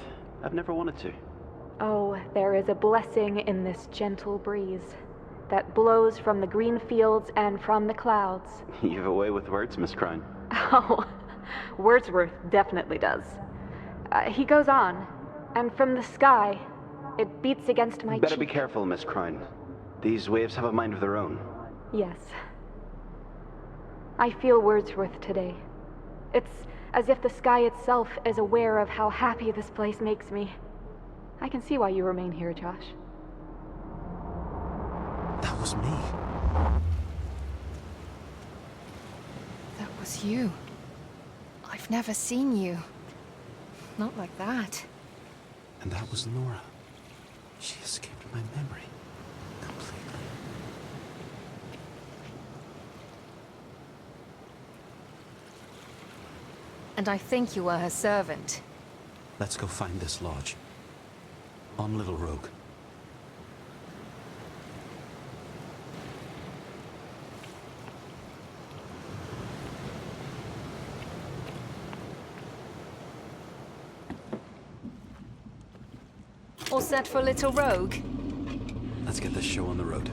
I've never wanted to. Oh, there is a blessing in this gentle breeze that blows from the green fields and from the clouds. You've a way with words, Miss Crine. Oh, Wordsworth definitely does. He goes on, and from the sky, it beats against my Better cheek. be careful, Miss Crine. These waves have a mind of their own. Yes. I feel Wordsworth today. It's as if the sky itself is aware of how happy this place makes me. I can see why you remain here, Josh. That was me. That was you. I've never seen you. Not like that. And that was Nora. She escaped my memory. Completely. And I think you were her servant. Let's go find this lodge. On Little Rogue. All set for Little Rogue? Let's get this show on the road.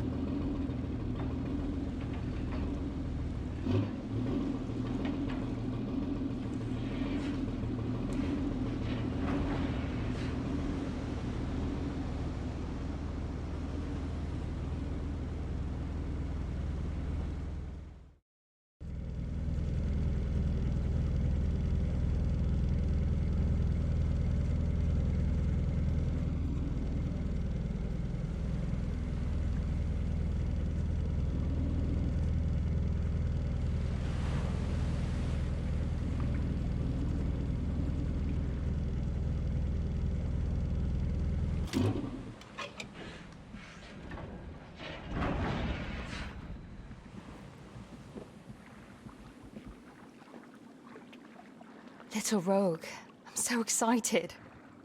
Little Rogue. I'm so excited.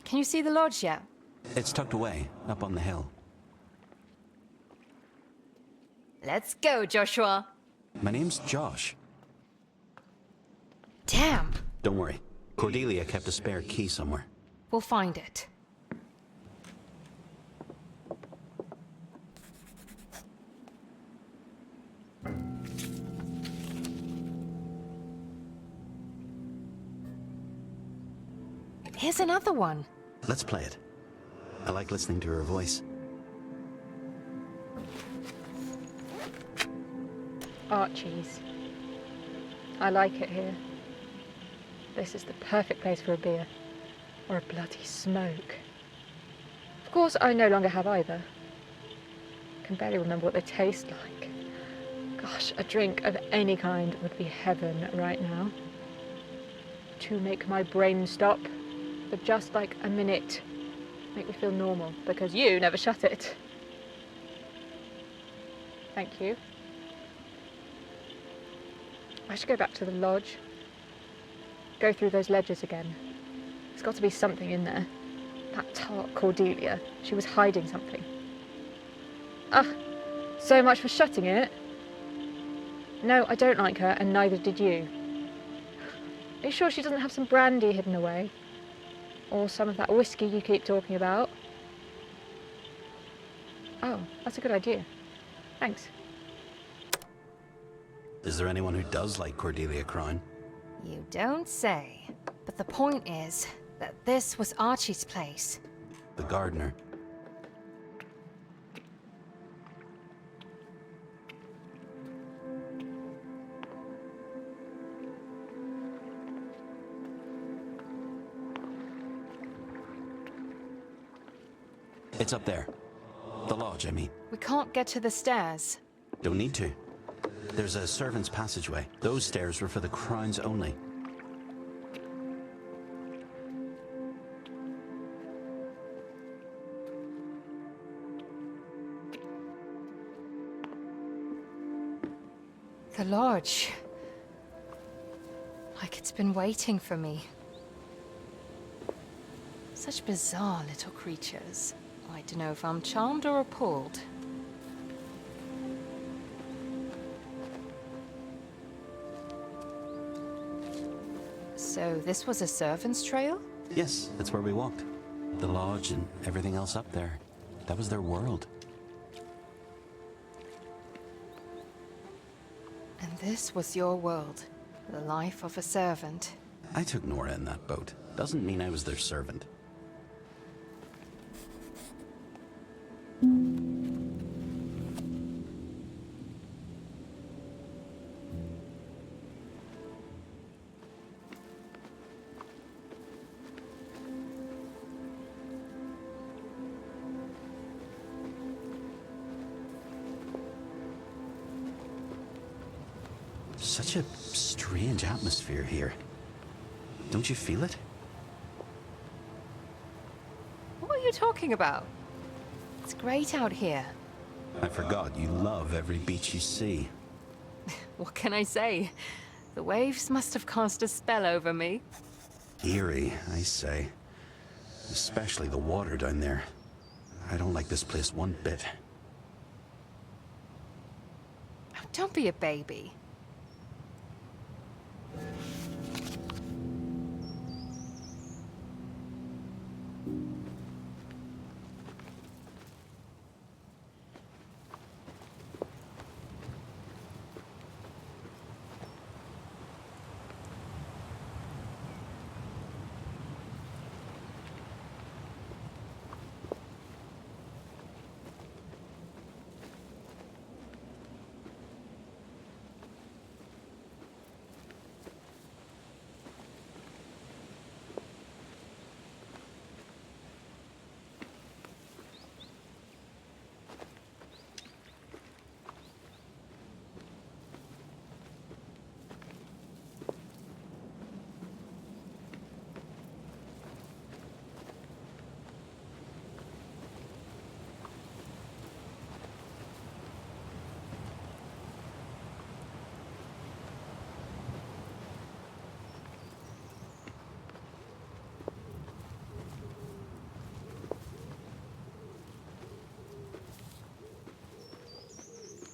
Can you see the lodge yet? It's tucked away, up on the hill. Let's go, Joshua. My name's Josh. Damn. Don't worry. Cordelia kept a spare key somewhere. We'll find it. Here's another one. Let's play it. I like listening to her voice. Archie's. I like it here. This is the perfect place for a beer. Or a bloody smoke. Of course, I no longer have either. I can barely remember what they taste like. Gosh, a drink of any kind would be heaven right now. To make my brain stop for just like a minute. Make me feel normal, because you never shut it. Thank you. I should go back to the lodge. Go through those ledgers again. There's got to be something in there. That tart Cordelia, she was hiding something. Ah, so much for shutting it. No, I don't like her, and neither did you. Are you sure she doesn't have some brandy hidden away? Or some of that whiskey you keep talking about? Oh, that's a good idea. Thanks. Is there anyone who does like Cordelia Crine? You don't say. But the point is that this was Archie's place. The gardener. It's up there. The lodge, I mean. We can't get to the stairs. Don't need to. There's a servant's passageway. Those stairs were for the Crines only. The lodge. Like it's been waiting for me. Such bizarre little creatures. I don't know if I'm charmed or appalled. So this was a servant's trail? Yes, that's where we walked. The lodge and everything else up there. That was their world. And this was your world. The life of a servant. I took Nora in that boat. Doesn't mean I was their servant. Such a strange atmosphere here. Don't you feel it? What are you talking about? It's great out here. I forgot you love every beach you see. What can I say? The waves must have cast a spell over me. Eerie, I say. Especially the water down there. I don't like this place one bit. Oh, don't be a baby.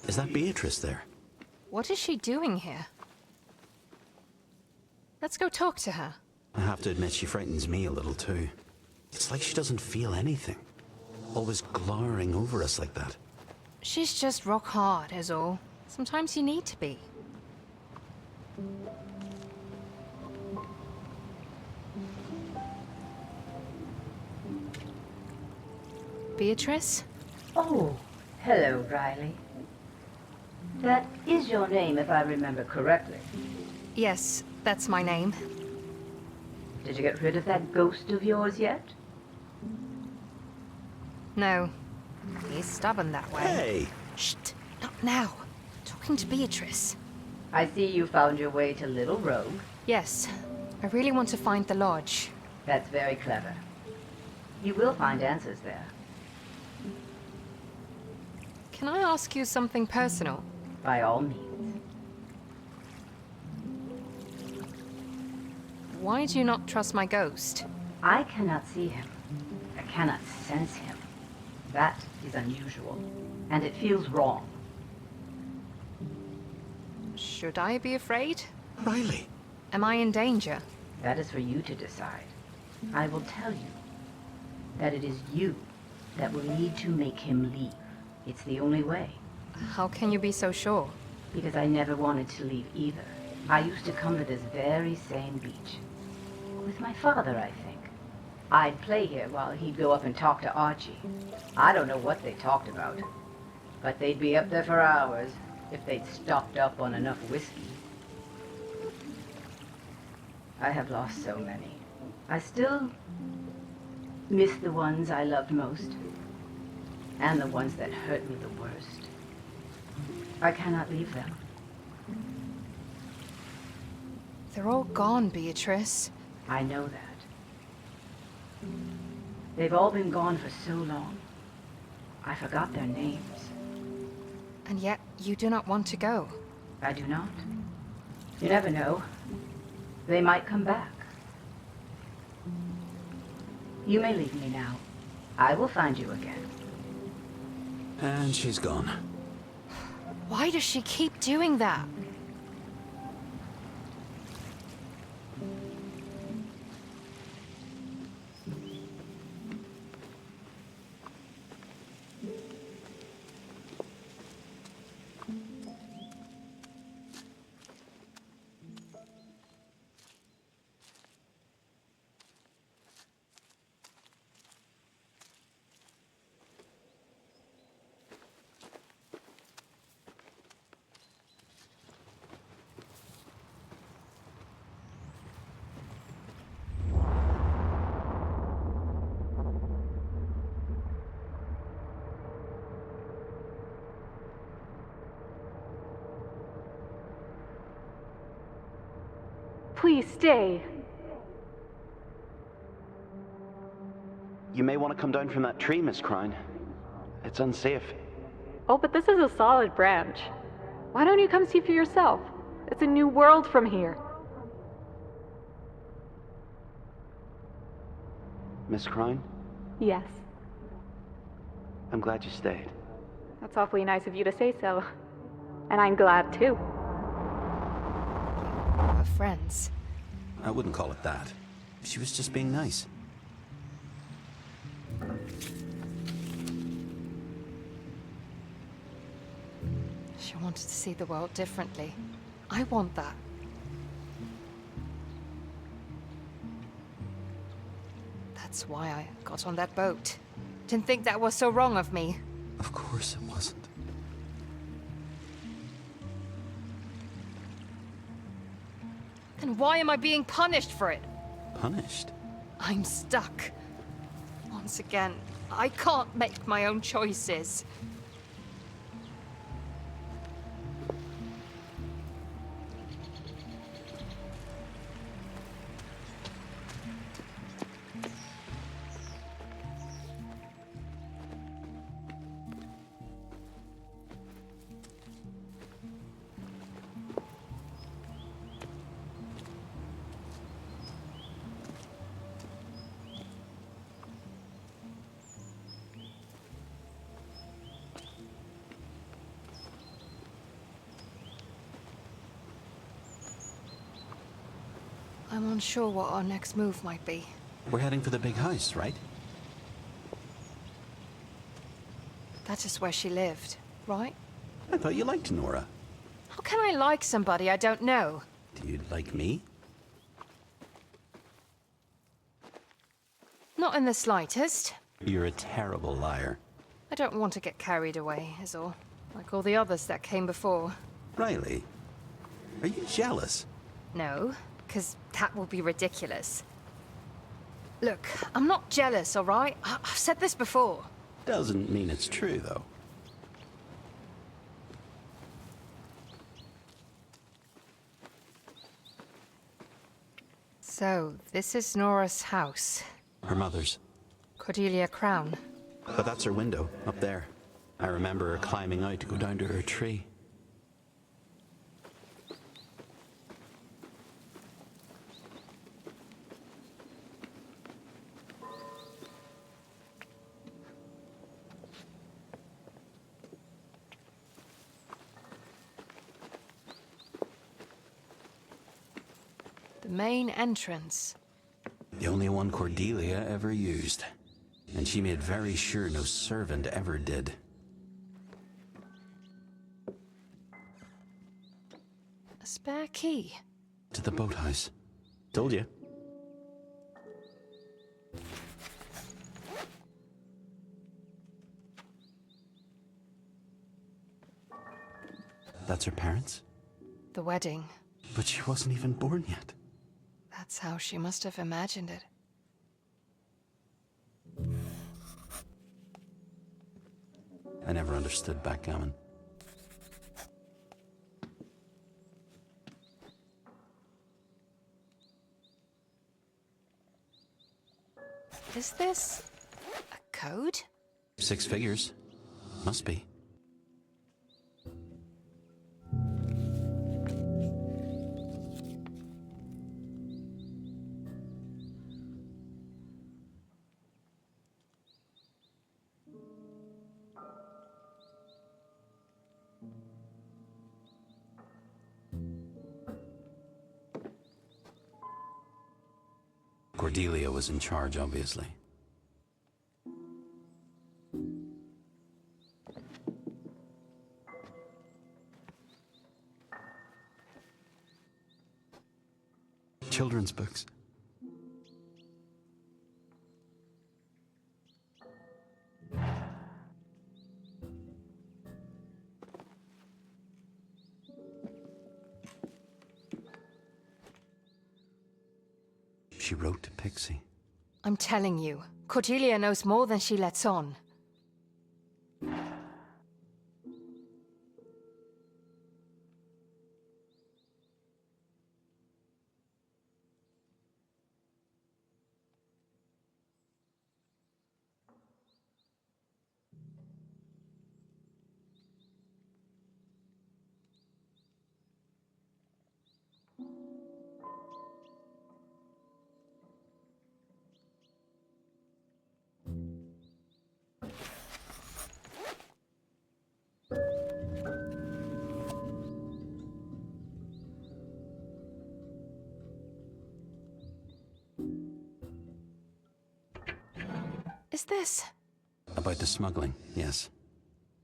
Is that Beatrice there? What is she doing here? Let's go talk to her. I have to admit she frightens me a little too. It's like she doesn't feel anything. Always glowering over us like that. She's just rock hard, is all. Sometimes you need to be. Beatrice? Oh, hello, Riley. That is your name, if I remember correctly. Yes, that's my name. Did you get rid of that ghost of yours yet? No. He's stubborn that way. Hey! Shh! Not now. Talking to Beatrice. I see you found your way to Little Rogue. Yes. I really want to find the lodge. That's very clever. You will find answers there. Can I ask you something personal? By all means. Why do you not trust my ghost? I cannot see him. I cannot sense him. That is unusual, and it feels wrong. Should I be afraid? Riley! Am I in danger? That is for you to decide. I will tell you that it is you that will need to make him leave. It's the only way. How can you be so sure? Because I never wanted to leave either. I used to come to this very same beach. With my father, I think. I'd play here while he'd go up and talk to Archie. I don't know what they talked about. But they'd be up there for hours if they'd stocked up on enough whiskey. I have lost so many. I still miss the ones I loved most. And the ones that hurt me the worst. I cannot leave them. They're all gone, Beatrice. I know that. They've all been gone for so long. I forgot their names. And yet, you do not want to go. I do not. You never know. They might come back. You may leave me now. I will find you again. And she's gone. Why does she keep doing that? Please stay. You may want to come down from that tree, Miss Crown. It's unsafe. Oh, but this is a solid branch. Why don't you come see for yourself? It's a new world from here. Miss Crown, Yes, I'm glad you stayed. that's awfully nice of you to say so. And I'm glad too. We're friends. I wouldn't call it that. She was just being nice. She wanted to see the world differently. I want that. That's why I got on that boat. Didn't think that was so wrong of me. Of course it wasn't. Then why am I being punished for it? Punished? I'm stuck. Once again, I can't make my own choices. I'm unsure what our next move might be. We're heading for the big house, right? That is where she lived, right? I thought you liked Nora. How can I like somebody I don't know? Do you like me? Not in the slightest. You're a terrible liar. I don't want to get carried away, is all. Like all the others that came before. Riley, are you jealous? No, because that will be ridiculous. Look, I'm not jealous, all right? I've said this before. Doesn't mean it's true, though. So, this is Nora's house. Her mother's. Cordelia Crown. But that's her window, up there. I remember her climbing out to go down to her tree. The main entrance. The only one Cordelia ever used. And she made very sure no servant ever did. A spare key. To the boathouse. Told you. That's her parents? The wedding. But she wasn't even born yet. That's how she must have imagined it. I never understood backgammon. Is this a code? 6 figures. Must be. Cordelia was in charge, obviously. Children's books. She wrote to Pixie. I'm telling you, Cordelia knows more than she lets on. Is this? About the smuggling, yes.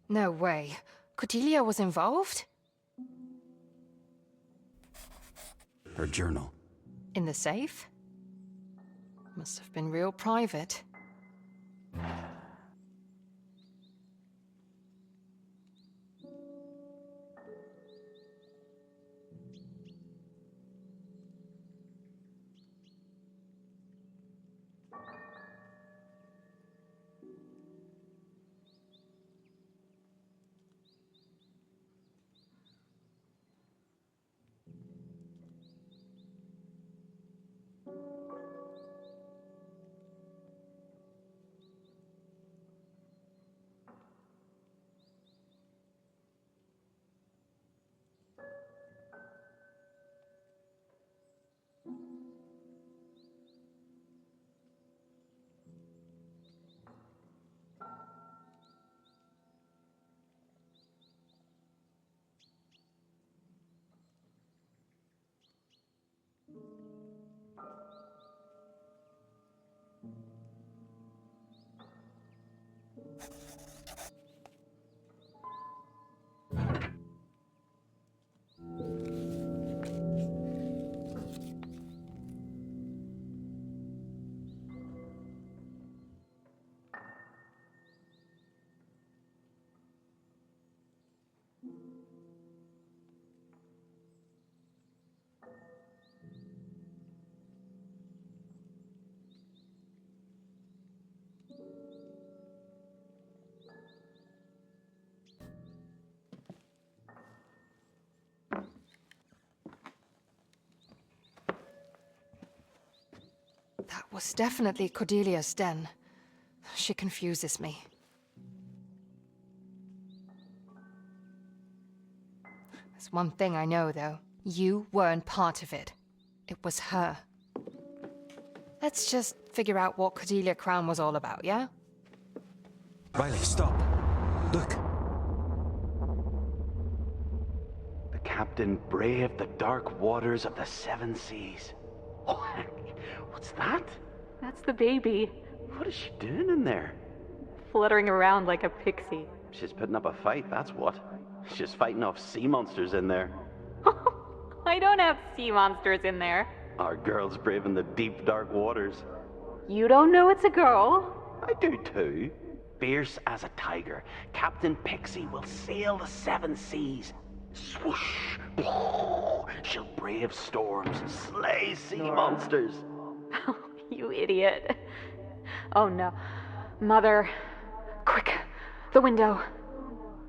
No way. Cordelia was involved? Her journal. In the safe? Must have been real private. That was definitely Cordelia's den. She confuses me. There's one thing I know, though. You weren't part of it. It was her. Let's just figure out what Cordelia Crown was all about, yeah? Riley, stop! Look! The captain braved the dark waters of the seven seas. Oh, what's that? That's the baby, What is she doing in there? fluttering around like a pixie. She's putting up a fight, that's what. She's fighting off sea monsters in there. I don't have sea monsters in there. Our girl's braving the deep, dark waters. You don't know it's a girl? I do too. Fierce as a tiger, Captain Pixie will sail the seven seas. Swoosh! She'll brave storms, slay sea monsters. You idiot. Oh no. Mother. Quick. The window.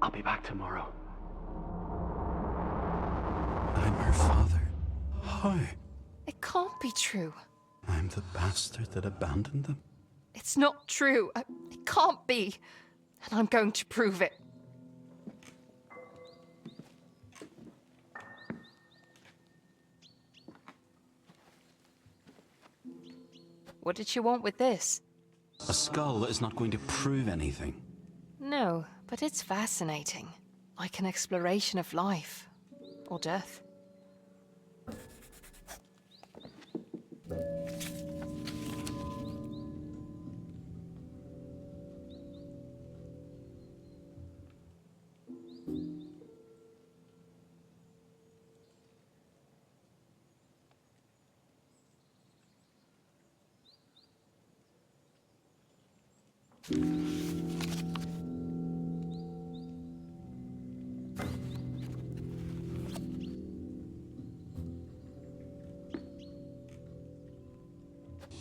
I'll be back tomorrow. I'm her father. How? It can't be true. I'm the bastard that abandoned them. It's not true. It can't be. And I'm going to prove it. What did she want with this? A skull that is not going to prove anything. No, but it's fascinating. Like an exploration of life. Or death.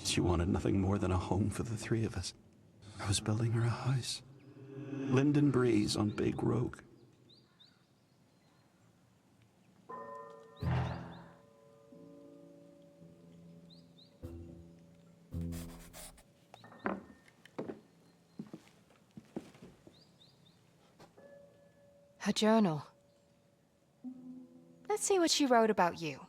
She wanted nothing more than a home for the three of us. I was building her a house. Linden breeze on Big Rogue. Her journal. Let's see what she wrote about you.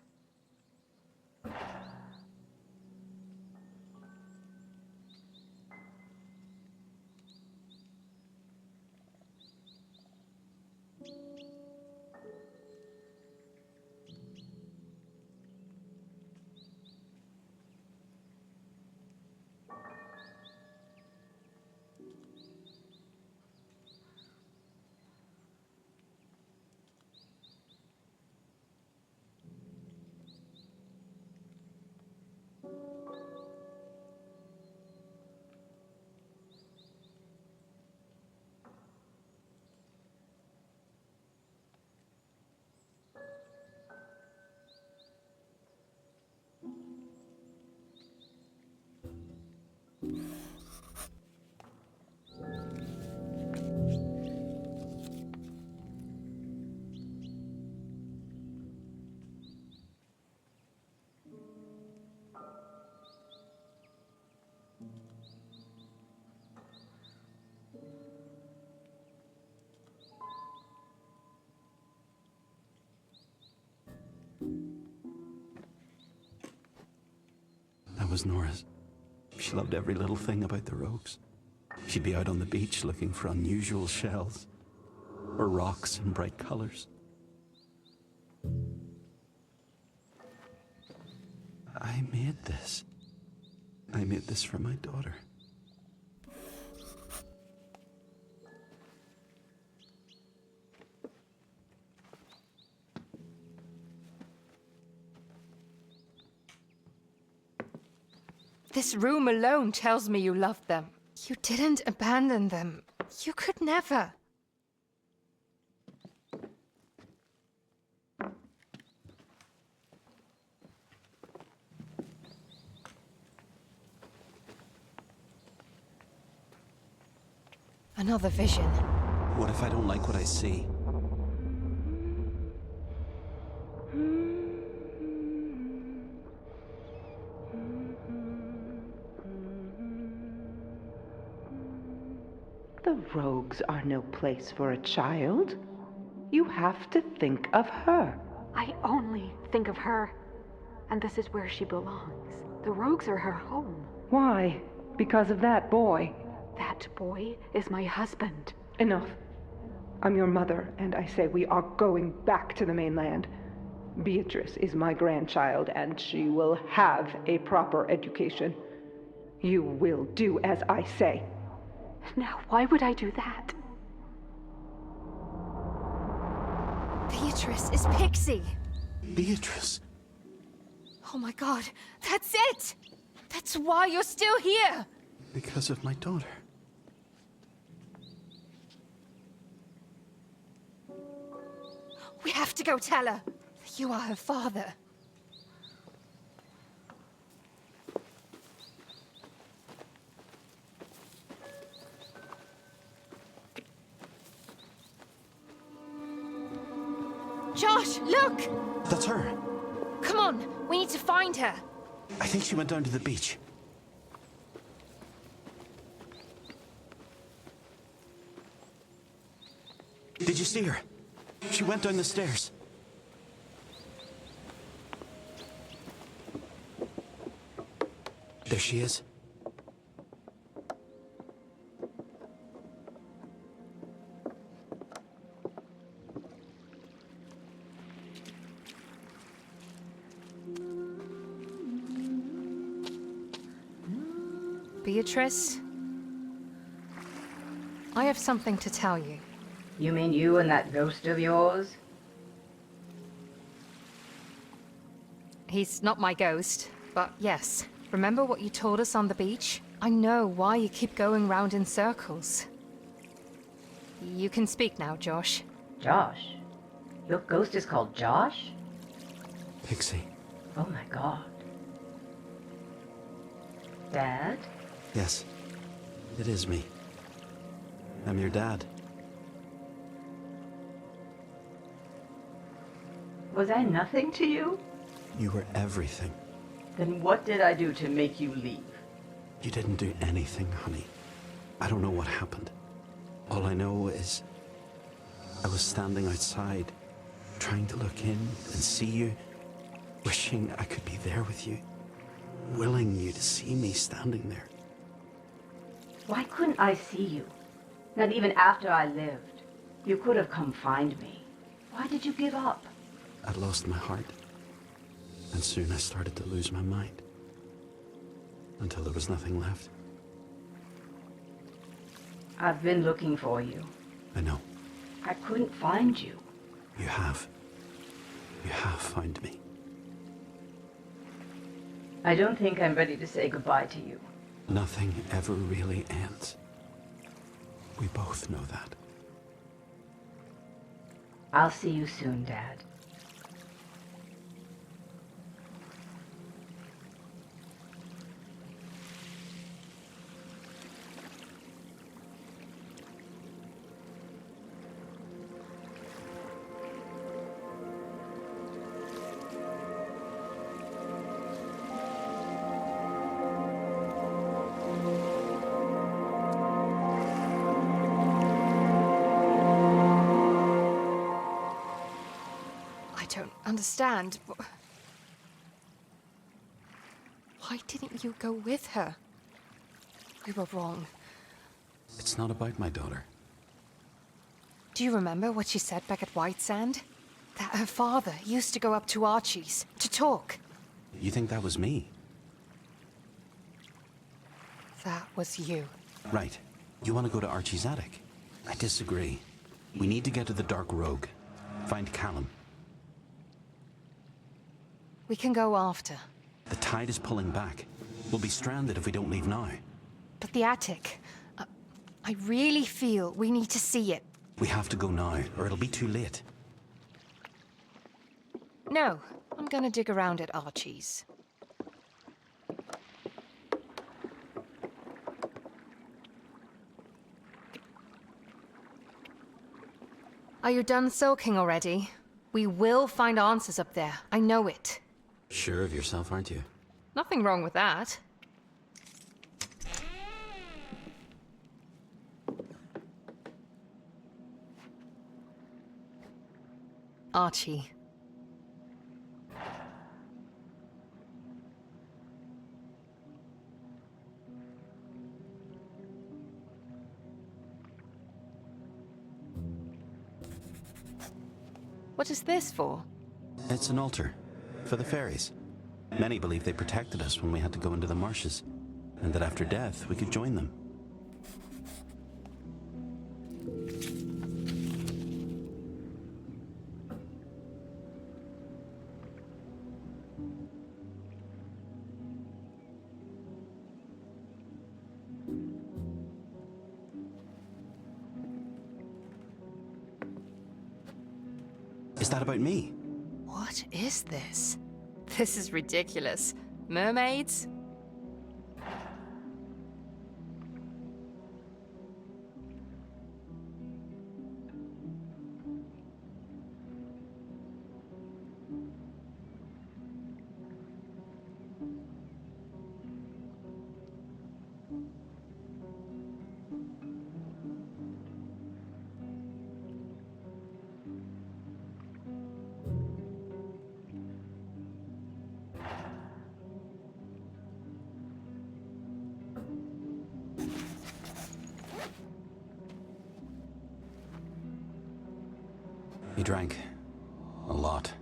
That was Nora's. She loved every little thing about the Rogues. She'd be out on the beach looking for unusual shells, or rocks in bright colors. I made this. I made this for my daughter. This room alone tells me you loved them. You didn't abandon them. You could never. Another vision. What if I don't like what I see? The Rogues are no place for a child. You have to think of her. I only think of her. And this is where she belongs. The Rogues are her home. Why? Because of that boy. That boy is my husband. Enough. I'm your mother, and I say we are going back to the mainland. Beatrice is my grandchild, and she will have a proper education. You will do as I say. Now, why would I do that? Beatrice is Pixie. Beatrice? Oh my god, that's it! That's why you're still here! Because of my daughter. We have to go tell her that you are her father. Josh, look! That's her. Come on, we need to find her. I think she went down to the beach. Did you see her? She went down the stairs. There she is. Beatrice, I have something to tell you. You mean you and that ghost of yours? He's not my ghost, but yes. Remember what you told us on the beach? I know why you keep going round in circles. You can speak now, Josh. Josh? Your ghost is called Josh? Pixie. Oh my god. Dad? Yes, it is me. I'm your dad. Was I nothing to you? You were everything. Then what did I do to make you leave? You didn't do anything, honey. I don't know what happened. All I know is I was standing outside, trying to look in and see you, wishing I could be there with you, willing you to see me standing there. Why couldn't I see you? Not even after I lived. You could have come find me. Why did you give up? I'd lost my heart, and soon I started to lose my mind, until there was nothing left. I've been looking for you. I know. I couldn't find you. You have. You have found me. I don't think I'm ready to say goodbye to you. Nothing ever really ends. We both know that. I'll see you soon, Dad. Understand. Why didn't you go with her? We were wrong. It's not about my daughter. Do you remember what she said back at White Sand? That her father used to go up to Archie's to talk. You think that was me? That was you. Right. You want to go to Archie's attic? I disagree. We need to get to the Dark Rogue. Find Callum. We can go after. The tide is pulling back. We'll be stranded if we don't leave now. But the attic... I really feel we need to see it. We have to go now, or it'll be too late. No, I'm gonna dig around at Archie's. Are you done sulking already? We will find answers up there. I know it. Sure of yourself, aren't you? Nothing wrong with that. Archie. What is this for? It's an altar. For the fairies. Many believe they protected us when we had to go into the marshes, and that after death we could join them. Is that about me? What is this? This is ridiculous. Mermaids? He drank. A lot.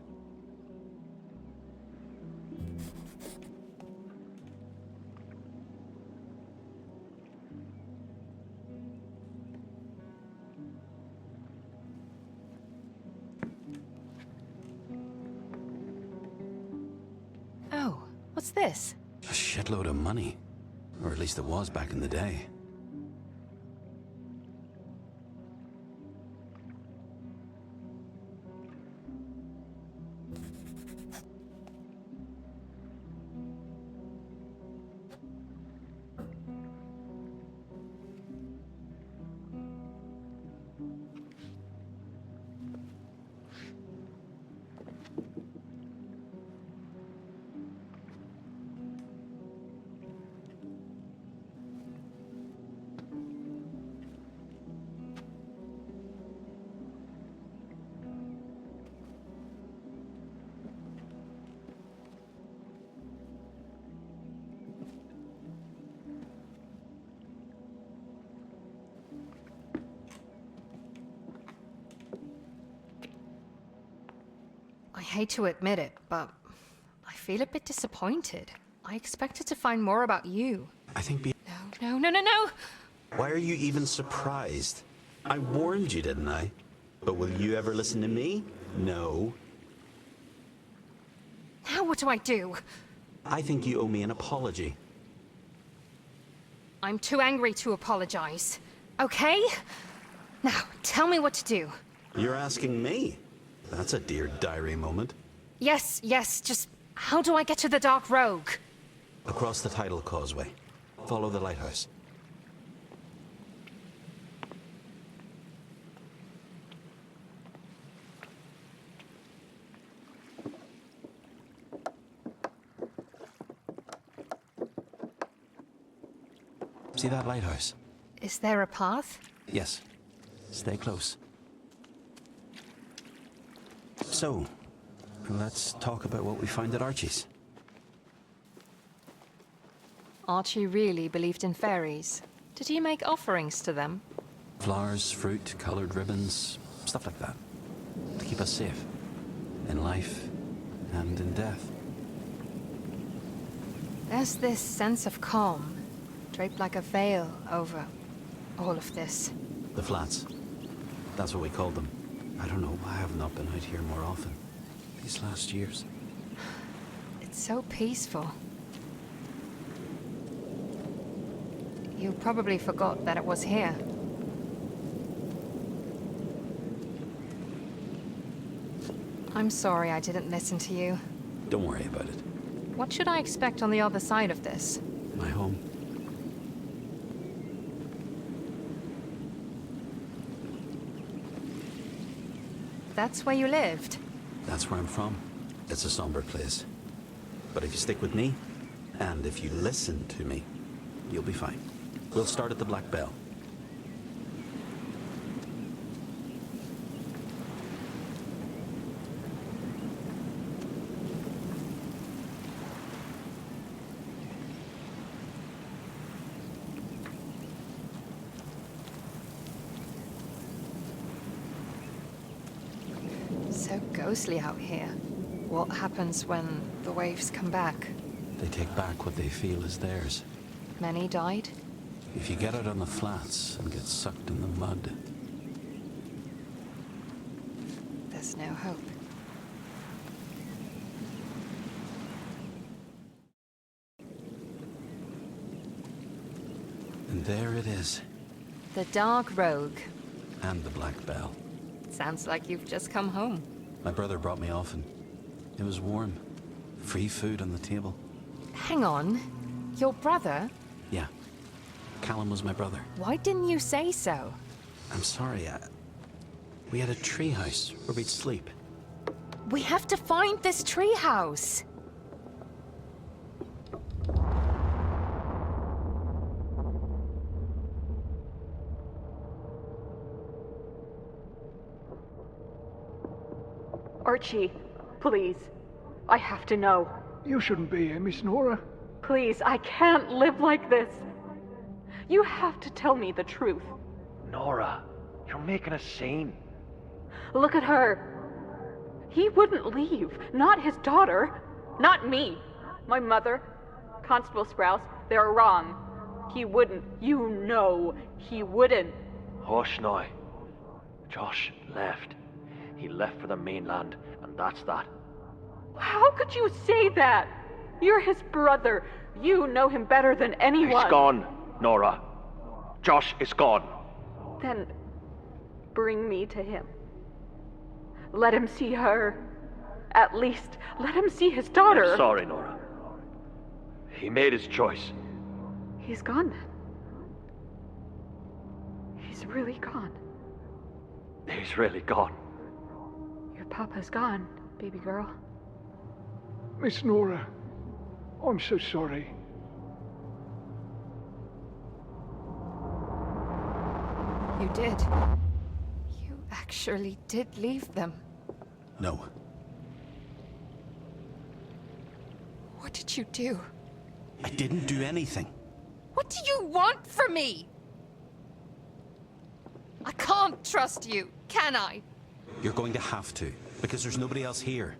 Oh, what's this? A shitload of money. Or at least it was back in the day. I hate to admit it, but I feel a bit disappointed. I expected to find more about you. I think No, no, no, no! Why are you even surprised? I warned you, didn't I? But will you ever listen to me? No. Now what do I do? I think you owe me an apology. I'm too angry to apologize. Okay? Now, tell me what to do. You're asking me? That's a Dear Diary moment. Yes, just how do I get to the Dark Rogue? Across the tidal causeway. Follow the lighthouse. See that lighthouse? Is there a path? Yes. Stay close. So, let's talk about what we found at Archie's. Archie really believed in fairies. Did he make offerings to them? Flowers, fruit, colored ribbons, stuff like that. To keep us safe. In life and in death. There's this sense of calm, draped like a veil over all of this. The flats. That's what we called them. I don't know why I've not been out here more often these last years. It's so peaceful. You probably forgot that it was here. I'm sorry I didn't listen to you. Don't worry about it. What should I expect on the other side of this? My home. That's where you lived? That's where I'm from. It's a somber place. But if you stick with me, and if you listen to me, you'll be fine. We'll start at the Black Bell. So ghostly out here. What happens when the waves come back? They take back what they feel is theirs. Many died? If you get out on the flats and get sucked in the mud, There's no hope. and there it is. The Dark Rogue. And the Black Bell. Sounds like you've just come home. My brother brought me often. It was warm. Free food on the table. Hang on. Your brother? Yeah. Callum was my brother. Why didn't you say so? I'm sorry, we had a treehouse where we'd sleep. We have to find this treehouse. Archie, please. I have to know. You shouldn't be here, Miss Nora. Please, I can't live like this. You have to tell me the truth. Nora, you're making a scene. Look at her. He wouldn't leave. Not his daughter. Not me. My mother. Constable Sprouse. They're wrong. He wouldn't. You know he wouldn't. Hush now. Josh left. He left for the mainland, and that's that. How could you say that? You're his brother. You know him better than anyone. He's gone, Nora. Josh is gone. Then bring me to him. Let him see her. At least, let him see his daughter. I'm sorry, Nora. He made his choice. He's gone then. He's really gone. He's really gone. Your papa's gone, baby girl. Miss Nora, I'm so sorry. You did. You actually did leave them. No. What did you do? I didn't do anything. What do you want from me? I can't trust you, can I? You're going to have to, because there's nobody else here.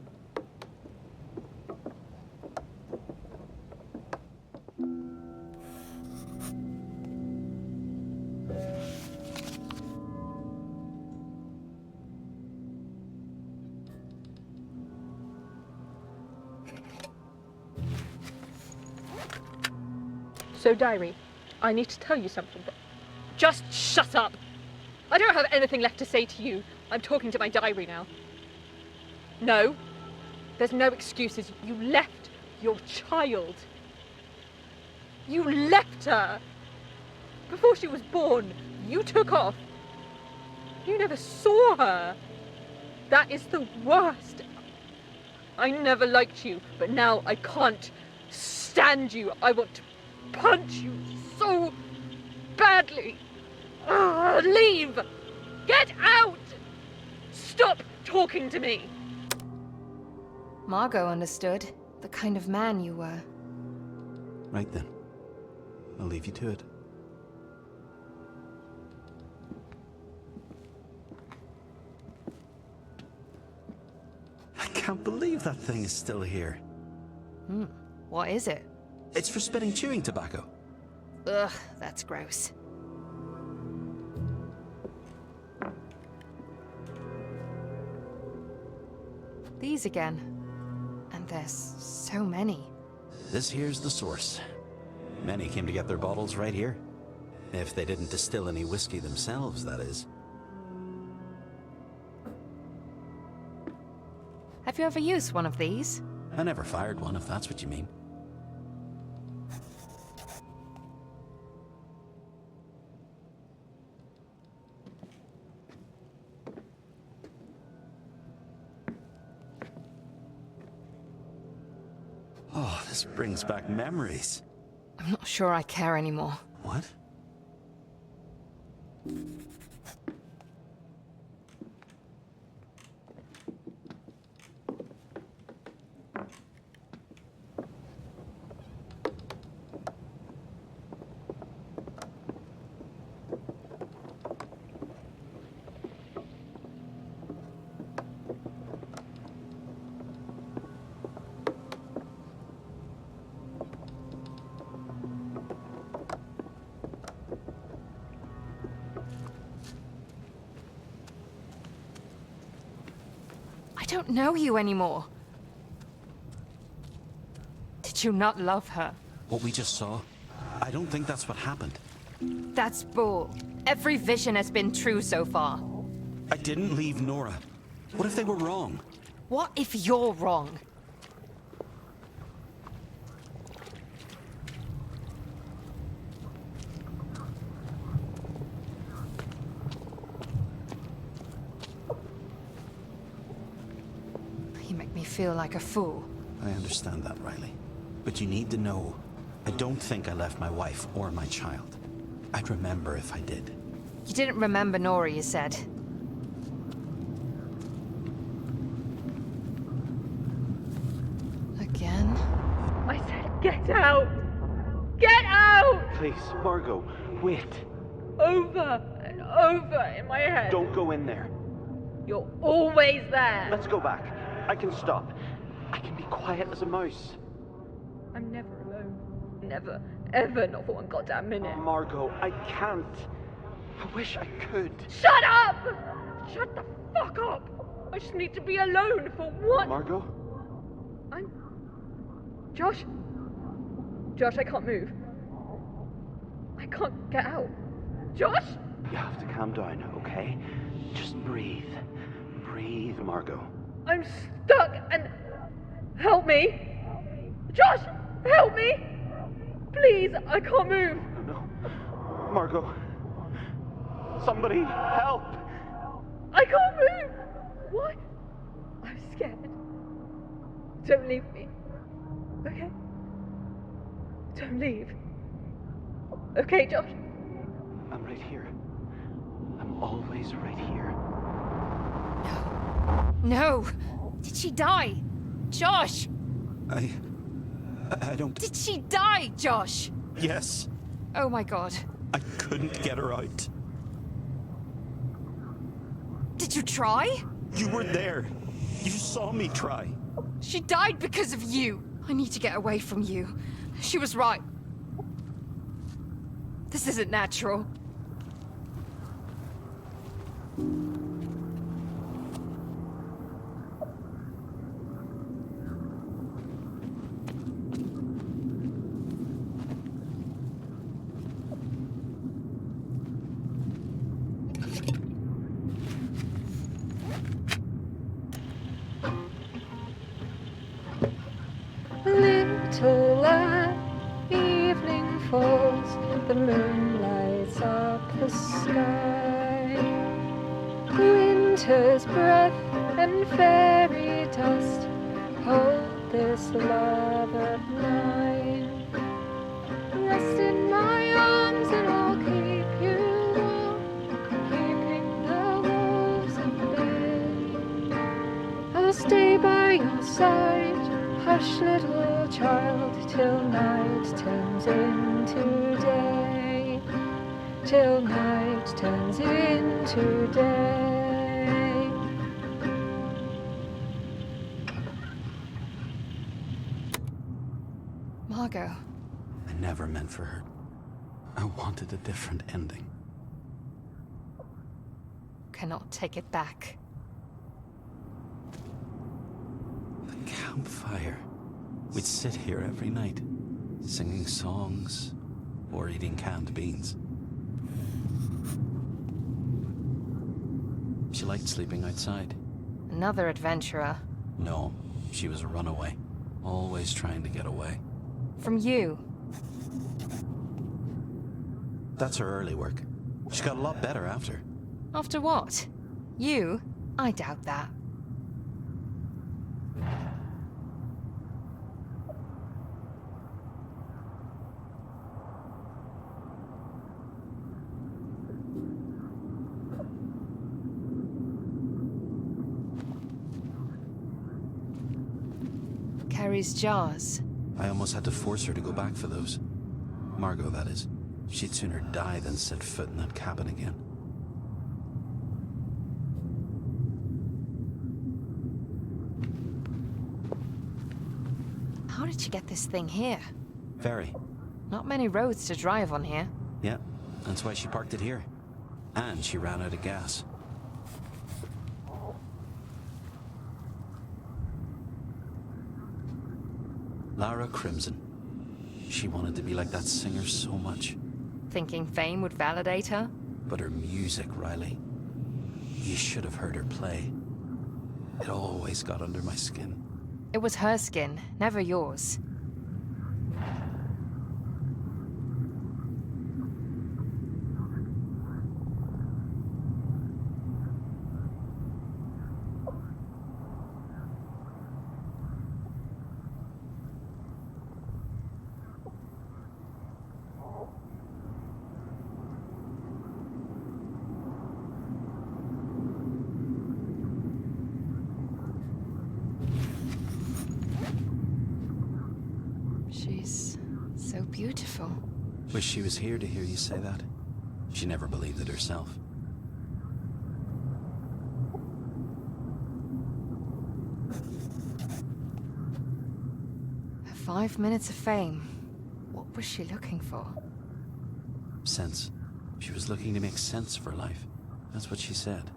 So, diary, I need to tell you something. Just shut up! I don't have anything left to say to you. I'm talking to my diary now. No, there's no excuses. You left your child. You left her! Before she was born, you took off. You never saw her. That is the worst. I never liked you, but now I can't stand you. I want to punch you so badly. Leave! Get out! Stop talking to me! Margot understood the kind of man you were. Right then. I'll leave you to it. I can't believe that thing is still here. What is it? It's for spitting chewing tobacco. Ugh, that's gross. These again. And there's so many. This here's the source. Many came to get their bottles right here. If they didn't distill any whiskey themselves, that is. Have you ever used one of these? I never fired one, if that's what you mean. Oh, this brings back memories. I'm not sure I care anymore. What? I don't know you anymore. Did you not love her? What we just saw? I don't think that's what happened. That's bull. Every vision has been true so far. I didn't leave Nora. What if they were wrong? What if you're wrong? You make me feel like a fool. I understand that, Riley. But you need to know, I don't think I left my wife or my child. I'd remember if I did. You didn't remember Nora, you said. Again? I said get out! Get out! Please, Margot, wait. Over and over in my head. Don't go in there. You're always there. Let's go back. I can stop. I can be quiet as a mouse. I'm never alone. Never, ever, not for one goddamn minute. Oh, Margot, I can't. I wish I could. Shut up! Shut the fuck up! I just need to be alone for one. Margot? I'm... Josh? Josh, I can't move. I can't get out. Josh! You have to calm down, okay? Just breathe. Breathe, Margot. I'm stuck and... Help me! Josh! Help me! Please, I can't move! No. Margot. Somebody, help! I can't move! Why? I'm scared. Don't leave me. Okay? Don't leave. Okay, Josh? I'm right here. I'm always right here. No! Did she die? Josh! I don't... Did she die, Josh? Yes. Oh my god. I couldn't get her out. Did you try? You were there. You saw me try. She died because of you. I need to get away from you. She was right. This isn't natural. Little lamb, evening falls, the moon lights up the sky. Winter's breath and fairy dust hold this love at mine. Rest in my arms and I'll keep you warm, keeping the wolves at bay. I'll stay by your side. Hush, little child, till night turns into day. Till night turns into day. Margot. I never meant for her. I wanted a different ending. Cannot take it back. The campfire. We'd sit here every night, singing songs or eating canned beans. She liked sleeping outside. Another adventurer. No, she was a runaway. Always trying to get away. From you. That's her early work. She got a lot better after. After what? You? I doubt that. Carrie's jars. I almost had to force her to go back for those. Margot, that is. She'd sooner die than set foot in that cabin again. How did she get this thing here? Ferry. Not many roads to drive on here. Yeah, that's why she parked it here. And she ran out of gas. Lara Crimson. She wanted to be like that singer so much. Thinking fame would validate her? But her music, Riley. You should have heard her play. It always got under my skin. It was her skin, never yours. She's so beautiful. Wish she was here to hear you say that. She never believed it herself. Her 5 minutes of fame. What was she looking for? Sense. She was looking to make sense for life. That's what she said.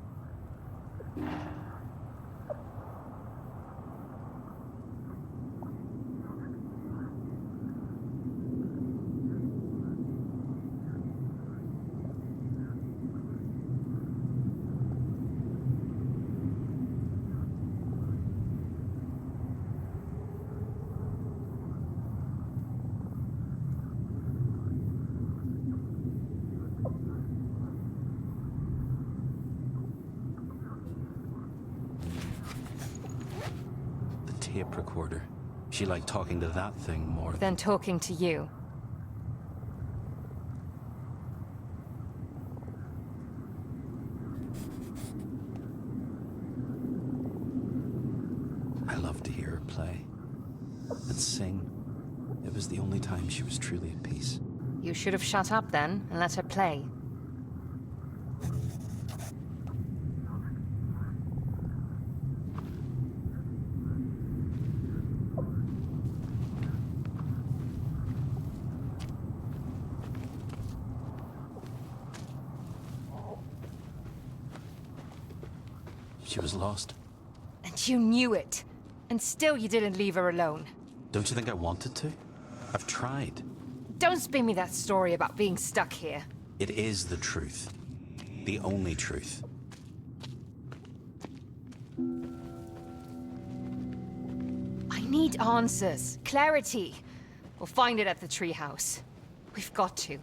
tape recorder. She liked talking to that thing more Than talking to you. I loved to hear her play and sing. It was the only time she was truly at peace. You should have shut up then and let her play. She was lost. And you knew it. And still you didn't leave her alone. Don't you think I wanted to? I've tried. Don't spin me that story about being stuck here. It is the truth. The only truth. I need answers. Clarity. We'll find it at the treehouse. We've got to.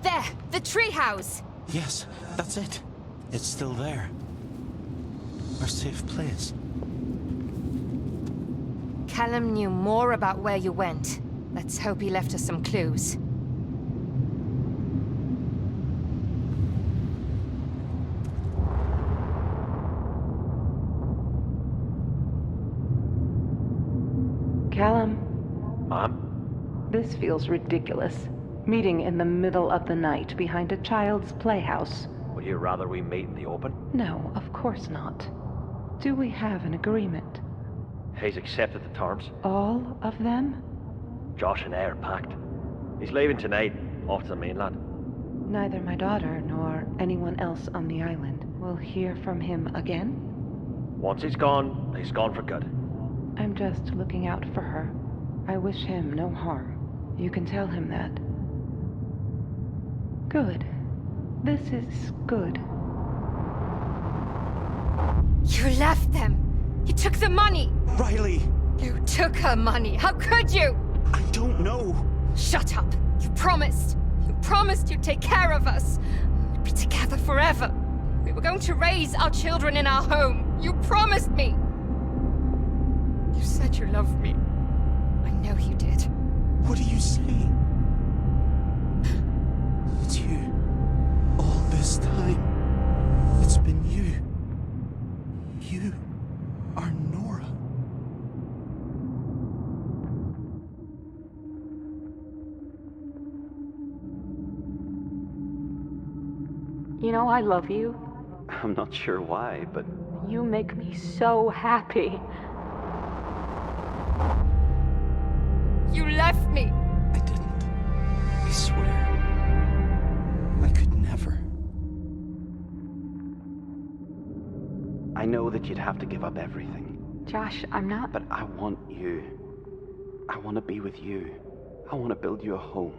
There! The treehouse! Yes, that's it. It's still there. Our safe place. Callum knew more about where you went. Let's hope he left us some clues. Callum, Mom? this feels ridiculous. Meeting in the middle of the night behind a child's playhouse. Would you rather we meet in the open? No, of course not. Do we have an agreement? He's accepted the terms. All of them? Josh and I are packed. He's leaving tonight, off to the mainland. Neither my daughter nor anyone else on the island will hear from him again? Once he's gone for good. I'm just looking out for her. I wish him no harm. You can tell him that. Good. This is good. You left them! You took the money! Riley! You took her money! How could you? I don't know! Shut up! You promised! You promised you'd take care of us! We'd be together forever! We were going to raise our children in our home! You promised me! You said you loved me. I know you did. What are you saying? It's you. All this time. It's been you. You are Nora. You know, I love you. I'm not sure why, but You make me so happy. You left me! I didn't. I swear. I could never. I know that you'd have to give up everything. Josh, I'm not... But I want you. I want to be with you. I want to build you a home.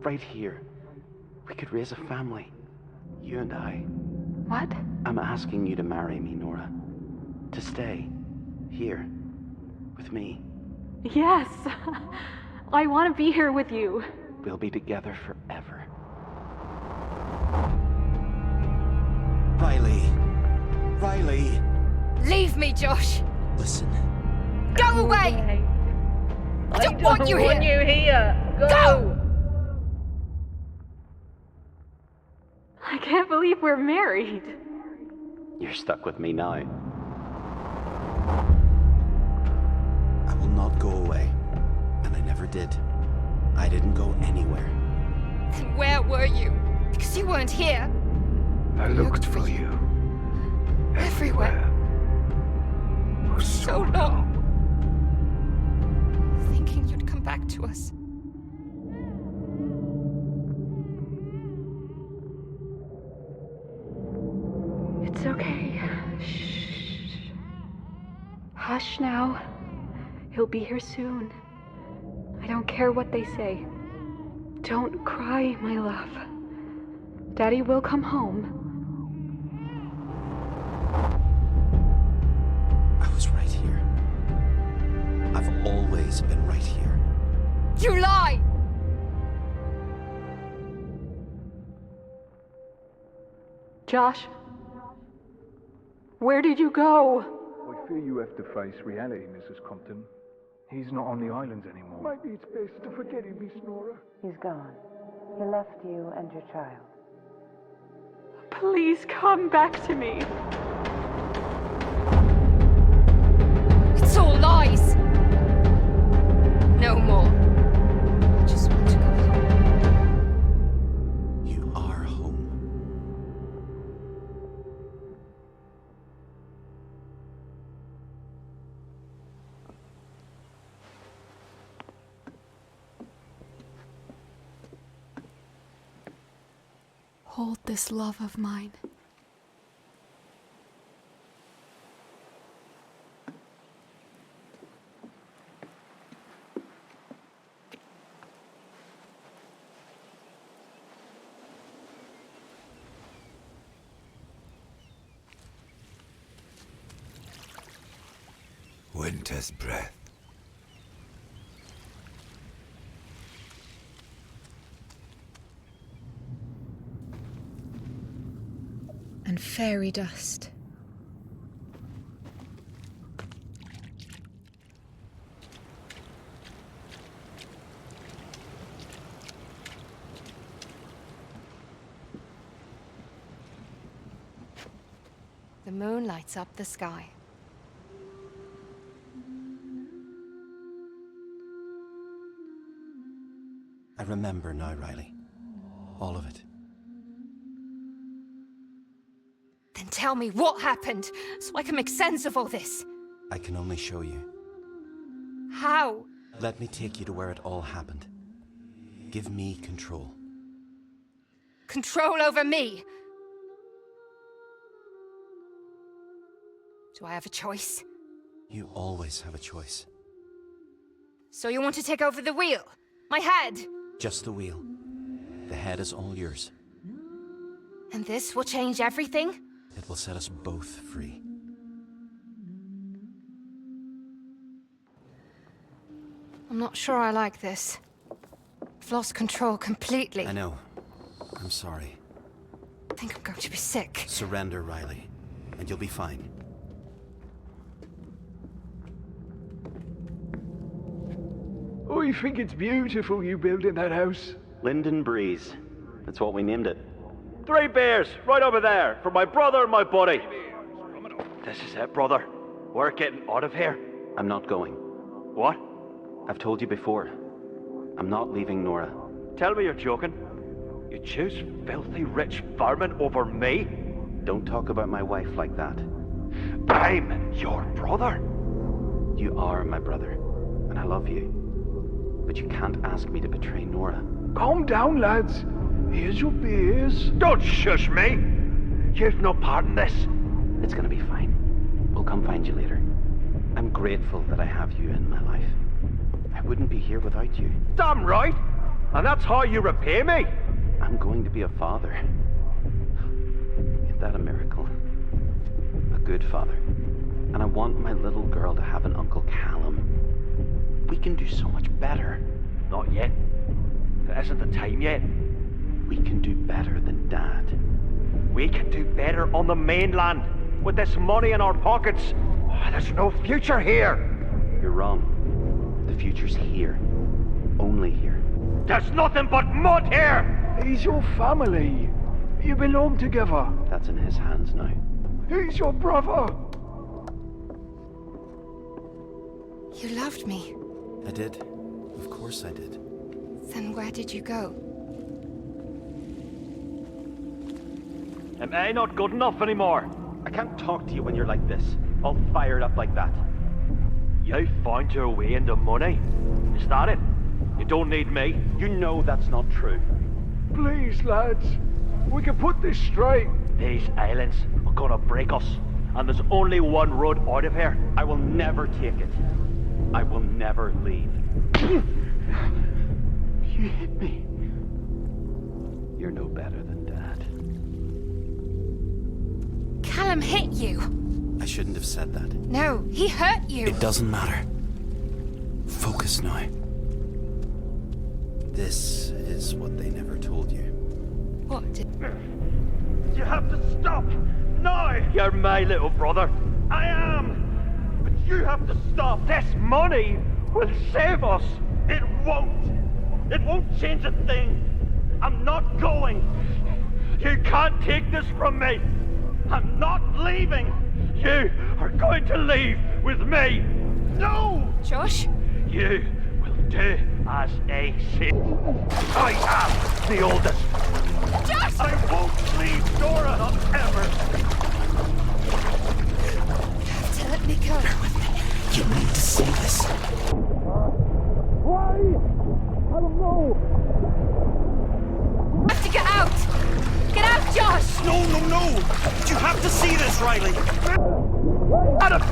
Right here. We could raise a family. You and I. What? I'm asking you to marry me, Nora. To stay. Here. With me. Yes! I want to be here with you. We'll be together forever. Riley. Riley. Leave me, Josh! Listen. Go away! I don't want you here! Go! I can't believe we're married. You're stuck with me now. I will not go away. And I never did. I didn't go anywhere. Then where were you? Because you weren't here. I looked for you. Everywhere. For So long. Thinking you'd come back to us. It's okay. Shh. Hush now. He'll be here soon. I don't care what they say. Don't cry, my love. Daddy will come home. I was right here. must have been right here. You lie! Josh? Where did you go? I fear you have to face reality, Mrs. Compton. He's not on the islands anymore. Maybe it's best to forget him, Miss Nora. He's gone. He left you and your child. Please come back to me. It's all lies! No more. I just want to go home. You are home. Hold this love of mine. Winter's breath. And fairy dust. The moon lights up the sky. I remember now, Riley. All of it. Then tell me what happened, so I can make sense of all this. I can only show you. How? Let me take you to where it all happened. Give me control. Control over me? Do I have a choice? You always have a choice. So you want to take over the wheel? My head? Just the wheel. The head is all yours. And this will change everything? It will set us both free. I'm not sure I like this. I've lost control completely. I know. I'm sorry. I think I'm going to be sick. Surrender, Riley, and you'll be fine. I think it's beautiful you building that house. Linden Breeze. That's what we named it. 3 beers, right over there, for my brother and my buddy. This is it, brother. We're getting out of here. I'm not going. What? I've told you before. I'm not leaving Nora. Tell me you're joking. You choose filthy rich vermin over me? Don't talk about my wife like that. I'm your brother. You are my brother, and I love you. But you can't ask me to betray Nora. Calm down, lads. Here's your beers. Don't shush me. You've no part in this. It's gonna be fine. We'll come find you later. I'm grateful that I have you in my life. I wouldn't be here without you. Damn right. And that's how you repay me. I'm going to be a father. Ain't that a miracle? A good father. And I want my little girl to have an Uncle Callum. We can do so much better. Not yet. It isn't the time yet. We can do better than Dad. We can do better on the mainland. With this money in our pockets. Oh, there's no future here. You're wrong. The future's here. Only here. There's nothing but mud here! He's your family. You belong together. That's in his hands now. He's your brother. You loved me. I did. Of course I did. Then where did you go? Am I not good enough anymore? I can't talk to you when you're like this. All fired up like that. You found your way into money. Is that it? You don't need me. You know that's not true. Please, lads. We can put this straight. These islands are gonna break us. And there's only one road out of here. I will never take it. I will never leave. You hit me. You're no better than Dad. Callum hit you. I shouldn't have said that. No, he hurt you. It doesn't matter. Focus now. This is what they never told you. What did... You have to stop! Now! You're my little brother. I am! But you have to stop! This money will save us! It won't! It won't change a thing! I'm not going! You can't take this from me! I'm not leaving! You are going to leave with me! No! Josh? You will do as I say. I am the oldest! Josh! I won't leave Nora, not ever! You have to let me go. You need to see this. Why? I don't know! I have to get out! Get out, Josh! No! You have to see this, Riley! Out of...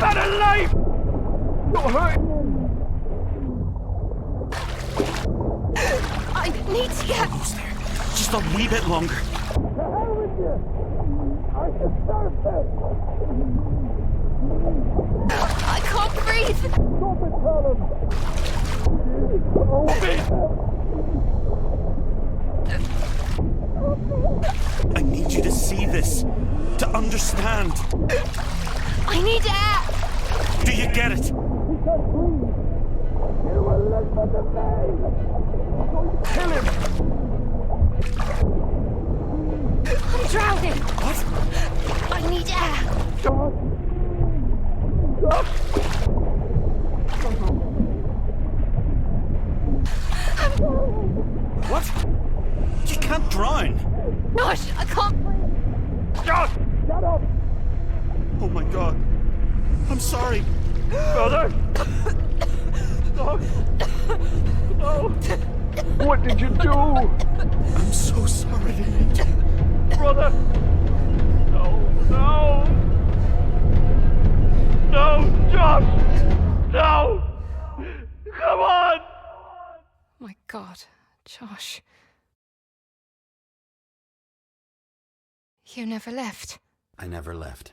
Out of life! Don't hurt! I need to get... Almost there. Just a wee bit longer. The hell with you! I deserve this! I can't breathe! Stop it, Callum! I need you to see this. To understand. I need air! Do you get it? You will listen to me! Kill him! I'm drowning! What? I need air! Stop! Stop! What? You can't drown. Josh, I can't breathe! Josh! Shut up! Oh my god. I'm sorry. Brother! No! No! What did you do? I'm so sorry. Brother! No! No, Josh! No! Come on! My God, Josh. You never left. I never left.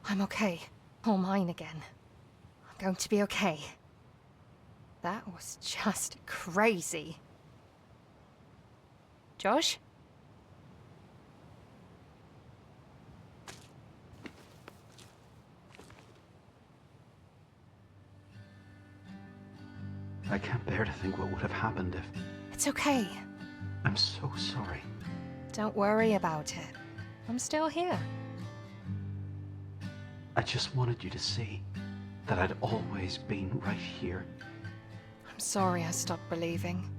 I'm okay. All mine again. I'm going to be okay. That was just crazy. Josh? I can't bear to think what would have happened if... It's okay. I'm so sorry. Don't worry about it. I'm still here. I just wanted you to see that I'd always been right here. I'm sorry I stopped believing.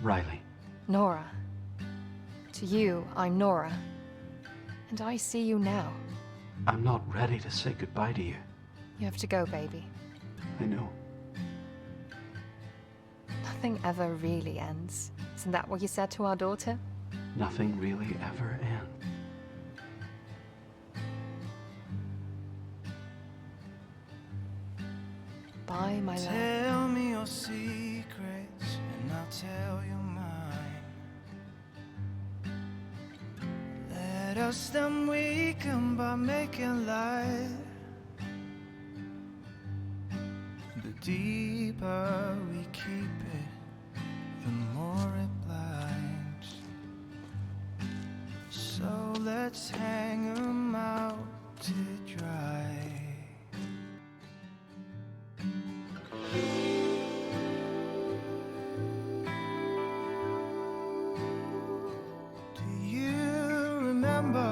Riley. Nora. To you, I'm Nora. And I see you now. I'm not ready to say goodbye to you. You have to go, baby. I know. Nothing ever really ends. Isn't that what you said to our daughter? Nothing really ever ends. Bye, my love. Tell me your secrets and I'll tell you mine. Let us then weaken by making light. The deeper we keep it, the more it blinds. So let's hang 'em out to dry. Do you remember